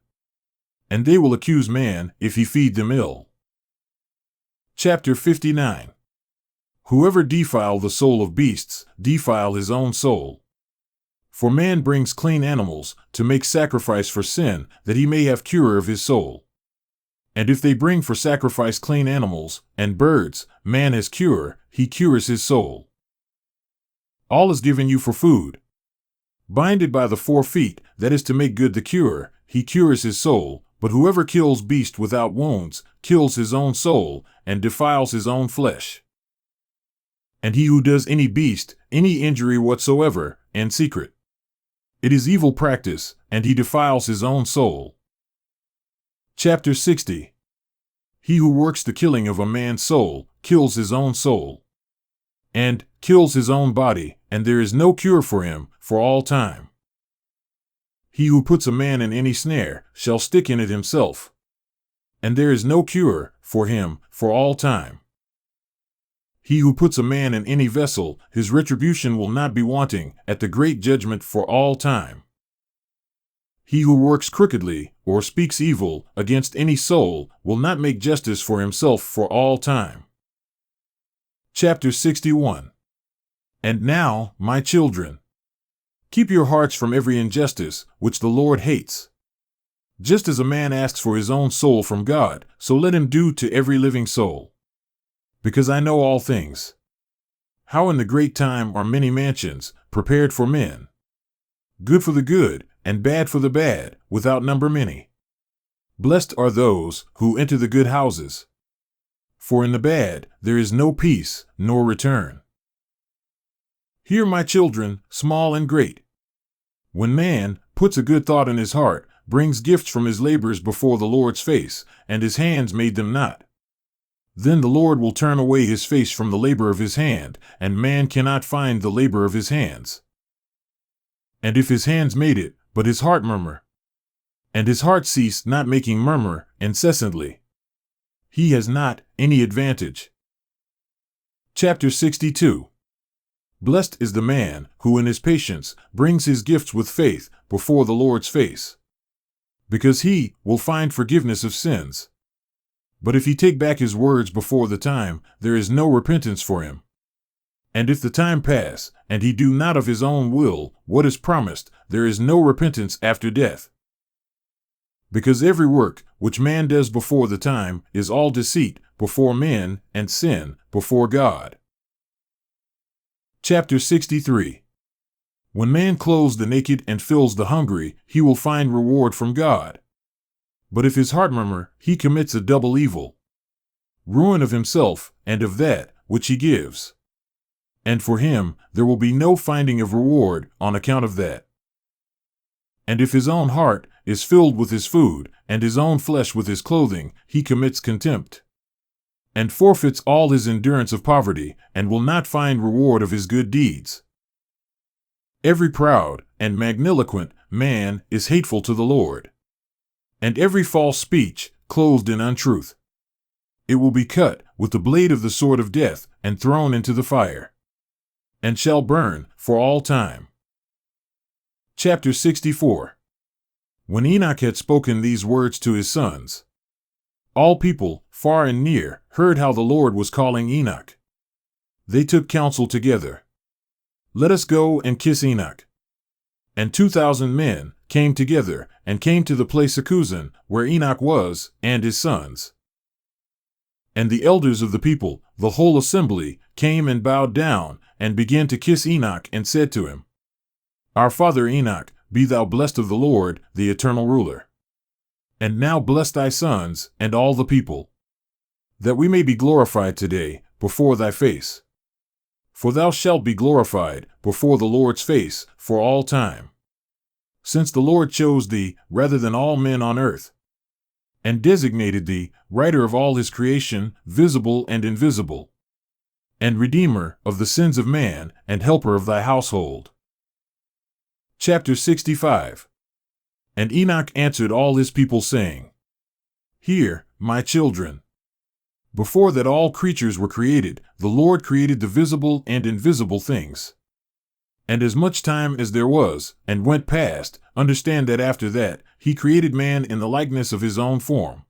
And they will accuse man if he feed them ill. Chapter 59. Whoever defile the soul of beasts, defile his own soul. For man brings clean animals to make sacrifice for sin, that he may have cure of his soul. And if they bring for sacrifice clean animals, and birds, man has cure, he cures his soul. All is given you for food. Binded by the 4 feet, that is to make good the cure, he cures his soul. But whoever kills beast without wounds, kills his own soul, and defiles his own flesh. And he who does any beast, any injury whatsoever, in secret, it is evil practice, and he defiles his own soul. Chapter 60. He who works the killing of a man's soul, kills his own soul, and kills his own body, and there is no cure for him for all time. He who puts a man in any snare shall stick in it himself, and there is no cure for him for all time. He who puts a man in any vessel, his retribution will not be wanting at the great judgment for all time. He who works crookedly or speaks evil against any soul will not make justice for himself for all time. Chapter 61. And now, my children, keep your hearts from every injustice, which the Lord hates. Just as a man asks for his own soul from God, so let him do to every living soul. Because I know all things. How in the great time are many mansions prepared for men, good for the good, and bad for the bad, without number many. Blessed are those who enter the good houses. For in the bad there is no peace, nor return. Hear, my children, small and great. When man puts a good thought in his heart, brings gifts from his labors before the Lord's face, and his hands made them not. Then the Lord will turn away his face from the labor of his hand, and man cannot find the labor of his hands. And if his hands made it, but his heart murmur, and his heart cease not making murmur incessantly, he has not any advantage. Chapter 62. Blessed is the man who in his patience brings his gifts with faith before the Lord's face, because he will find forgiveness of sins. But if he take back his words before the time, there is no repentance for him. And if the time pass, and he do not of his own will what is promised, there is no repentance after death. Because every work which man does before the time is all deceit before men, and sin before God. Chapter 63. When man clothes the naked and fills the hungry, he will find reward from God. But if his heart murmur, he commits a double evil, ruin of himself and of that which he gives. And for him there will be no finding of reward on account of that. And if his own heart is filled with his food, and his own flesh with his clothing, he commits contempt, and forfeits all his endurance of poverty, and will not find reward of his good deeds. Every proud and magniloquent man is hateful to the Lord, and every false speech clothed in untruth. It will be cut with the blade of the sword of death, and thrown into the fire, and shall burn for all time. Chapter 64. When Enoch had spoken these words to his sons, all people, far and near, heard how the Lord was calling Enoch. They took counsel together. Let us go and kiss Enoch. And 2,000 men came together, and came to the place Secuzan, where Enoch was, and his sons. And the elders of the people, the whole assembly, came and bowed down, and began to kiss Enoch, and said to him, Our father Enoch, be thou blessed of the Lord, the eternal ruler. And now bless thy sons, and all the people, that we may be glorified today before thy face. For thou shalt be glorified before the Lord's face for all time, since the Lord chose thee rather than all men on earth, and designated thee writer of all his creation, visible and invisible, and redeemer of the sins of man, and helper of thy household. Chapter 65. And Enoch answered all his people, saying, Hear, my children. Before that all creatures were created, the Lord created the visible and invisible things. And as much time as there was, and went past, understand that after that, he created man in the likeness of his own form,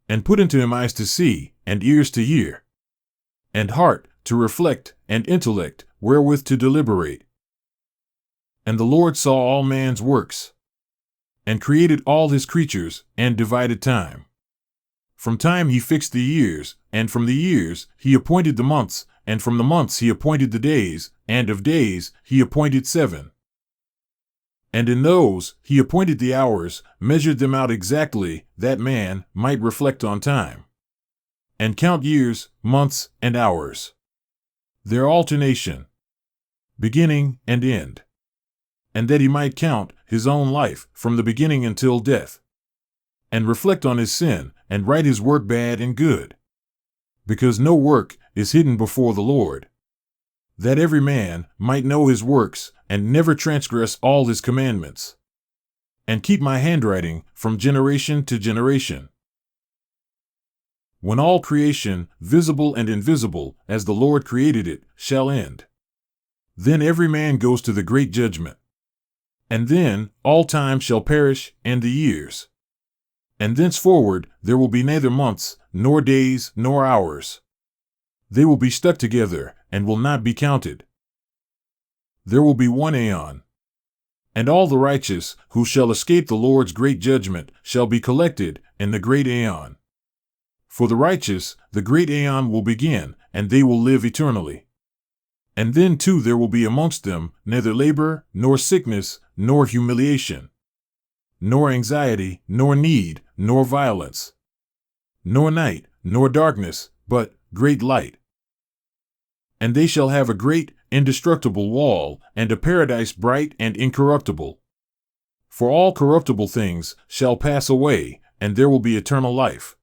and put into him eyes to see, and ears to hear, and heart to reflect, and intellect wherewith to deliberate. And the Lord saw all man's works, and created all his creatures, and divided time. From time he fixed the years, and from the years he appointed the months, and from the months he appointed the days, and of days he appointed 7. And in those he appointed the hours, measured them out exactly, that man might reflect on time, and count years, months, and hours, their alternation, beginning and end, and that he might count his own life from the beginning until death, and reflect on his sin, and write his work bad and good, because no work is hidden before the Lord, that every man might know his works, and never transgress all his commandments, and keep my handwriting from generation to generation. When all creation, visible and invisible, as the Lord created it, shall end, then every man goes to the great judgment. And then all time shall perish, and the years. And thenceforward there will be neither months, nor days, nor hours. They will be stuck together, and will not be counted. There will be one aeon. And all the righteous, who shall escape the Lord's great judgment, shall be collected in the great aeon. For the righteous, the great aeon will begin, and they will live eternally. And then too there will be amongst them neither labor, nor sickness, nor humiliation, nor anxiety, nor need, nor violence, nor night, nor darkness, but great light. And they shall have a great, indestructible wall, and a paradise bright and incorruptible. For all corruptible things shall pass away, and there will be eternal life.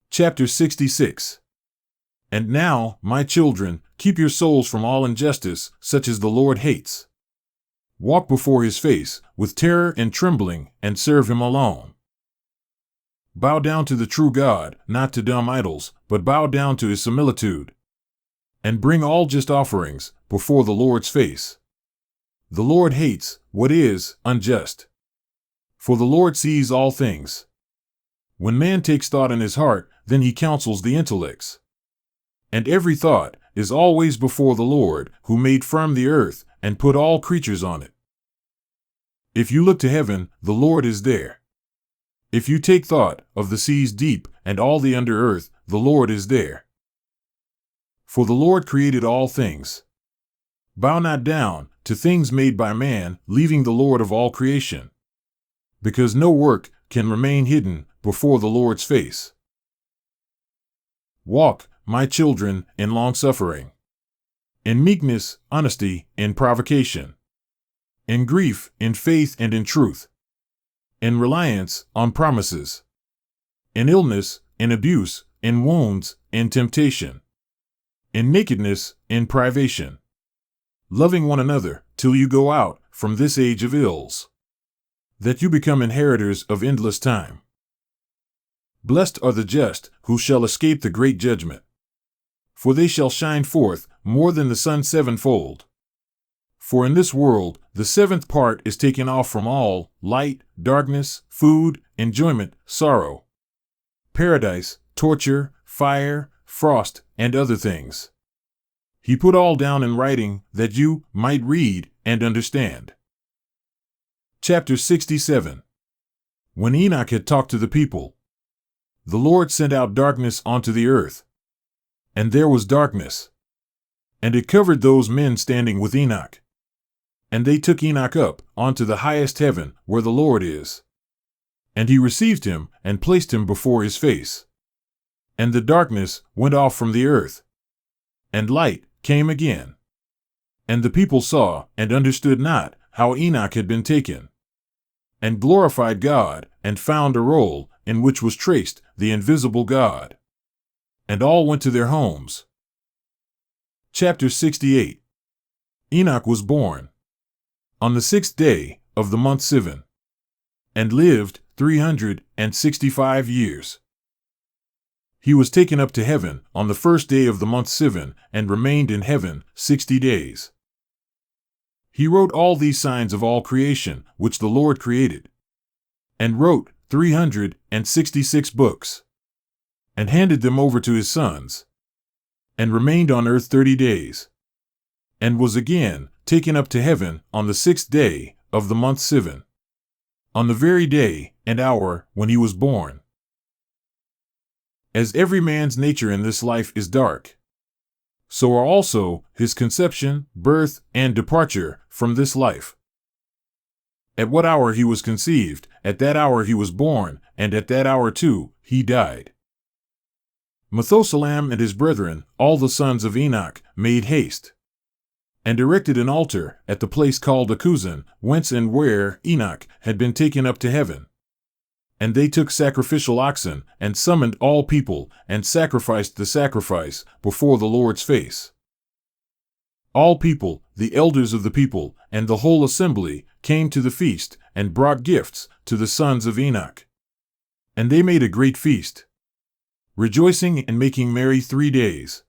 Chapter 66. And now, my children, keep your souls from all injustice, such as the Lord hates. Walk before his face, with terror and trembling, and serve him alone. Bow down to the true God, not to dumb idols, but bow down to his similitude. And bring all just offerings before the Lord's face. The Lord hates what is unjust. For the Lord sees all things. When man takes thought in his heart, then he counsels the intellects. And every thought is always before the Lord, who made firm the earth, and put all creatures on it. If you look to heaven, the Lord is there. If you take thought of the seas deep, and all the under earth, the Lord is there. For the Lord created all things. Bow not down to things made by man, leaving the Lord of all creation. Because no work can remain hidden before the Lord's face. Walk, my children, in long-suffering, in meekness, honesty, in provocation, in grief, in faith, and in truth, in reliance on promises, in illness, in abuse, in wounds, in temptation, in nakedness, in privation, loving one another till you go out from this age of ills, that you become inheritors of endless time. Blessed are the just, who shall escape the great judgment. For they shall shine forth more than the sun sevenfold. For in this world the seventh part is taken off from all light, darkness, food, enjoyment, sorrow, paradise, torture, fire, frost, and other things. He put all down in writing, that you might read and understand. Chapter 67. When Enoch had talked to the people, the Lord sent out darkness onto the earth. And there was darkness. And it covered those men standing with Enoch. And they took Enoch up onto the highest heaven, where the Lord is. And he received him, and placed him before his face. And the darkness went off from the earth. And light came again. And the people saw, and understood not, how Enoch had been taken. And glorified God, and found a roll, in which was traced the invisible God. And all went to their homes. Chapter 68. Enoch was born on the 6th day of the month Sivan, and lived 365 years. He was taken up to heaven on the 1st day of the month Sivan, and remained in heaven 60 days. He wrote all these signs of all creation, which the Lord created, and wrote 366 books, and handed them over to his sons, and remained on earth 30 days, and was again taken up to heaven on the 6th day of the month Sivan, on the very day and hour when he was born. As every man's nature in this life is dark, so are also his conception, birth, and departure from this life. At what hour he was conceived, at that hour he was born, and at that hour too he died. Methuselah and his brethren, all the sons of Enoch, made haste, and erected an altar at the place called Akuzan, whence and where Enoch had been taken up to heaven. And they took sacrificial oxen, and summoned all people, and sacrificed the sacrifice before the Lord's face. All people, the elders of the people, and the whole assembly, came to the feast, and brought gifts to the sons of Enoch. And they made a great feast, rejoicing and making merry 3 days,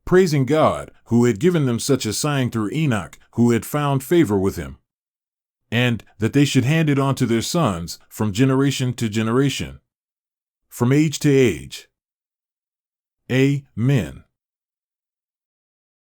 praising God, who had given them such a sign through Enoch, who had found favor with him, and that they should hand it on to their sons from generation to generation, from age to age. Amen.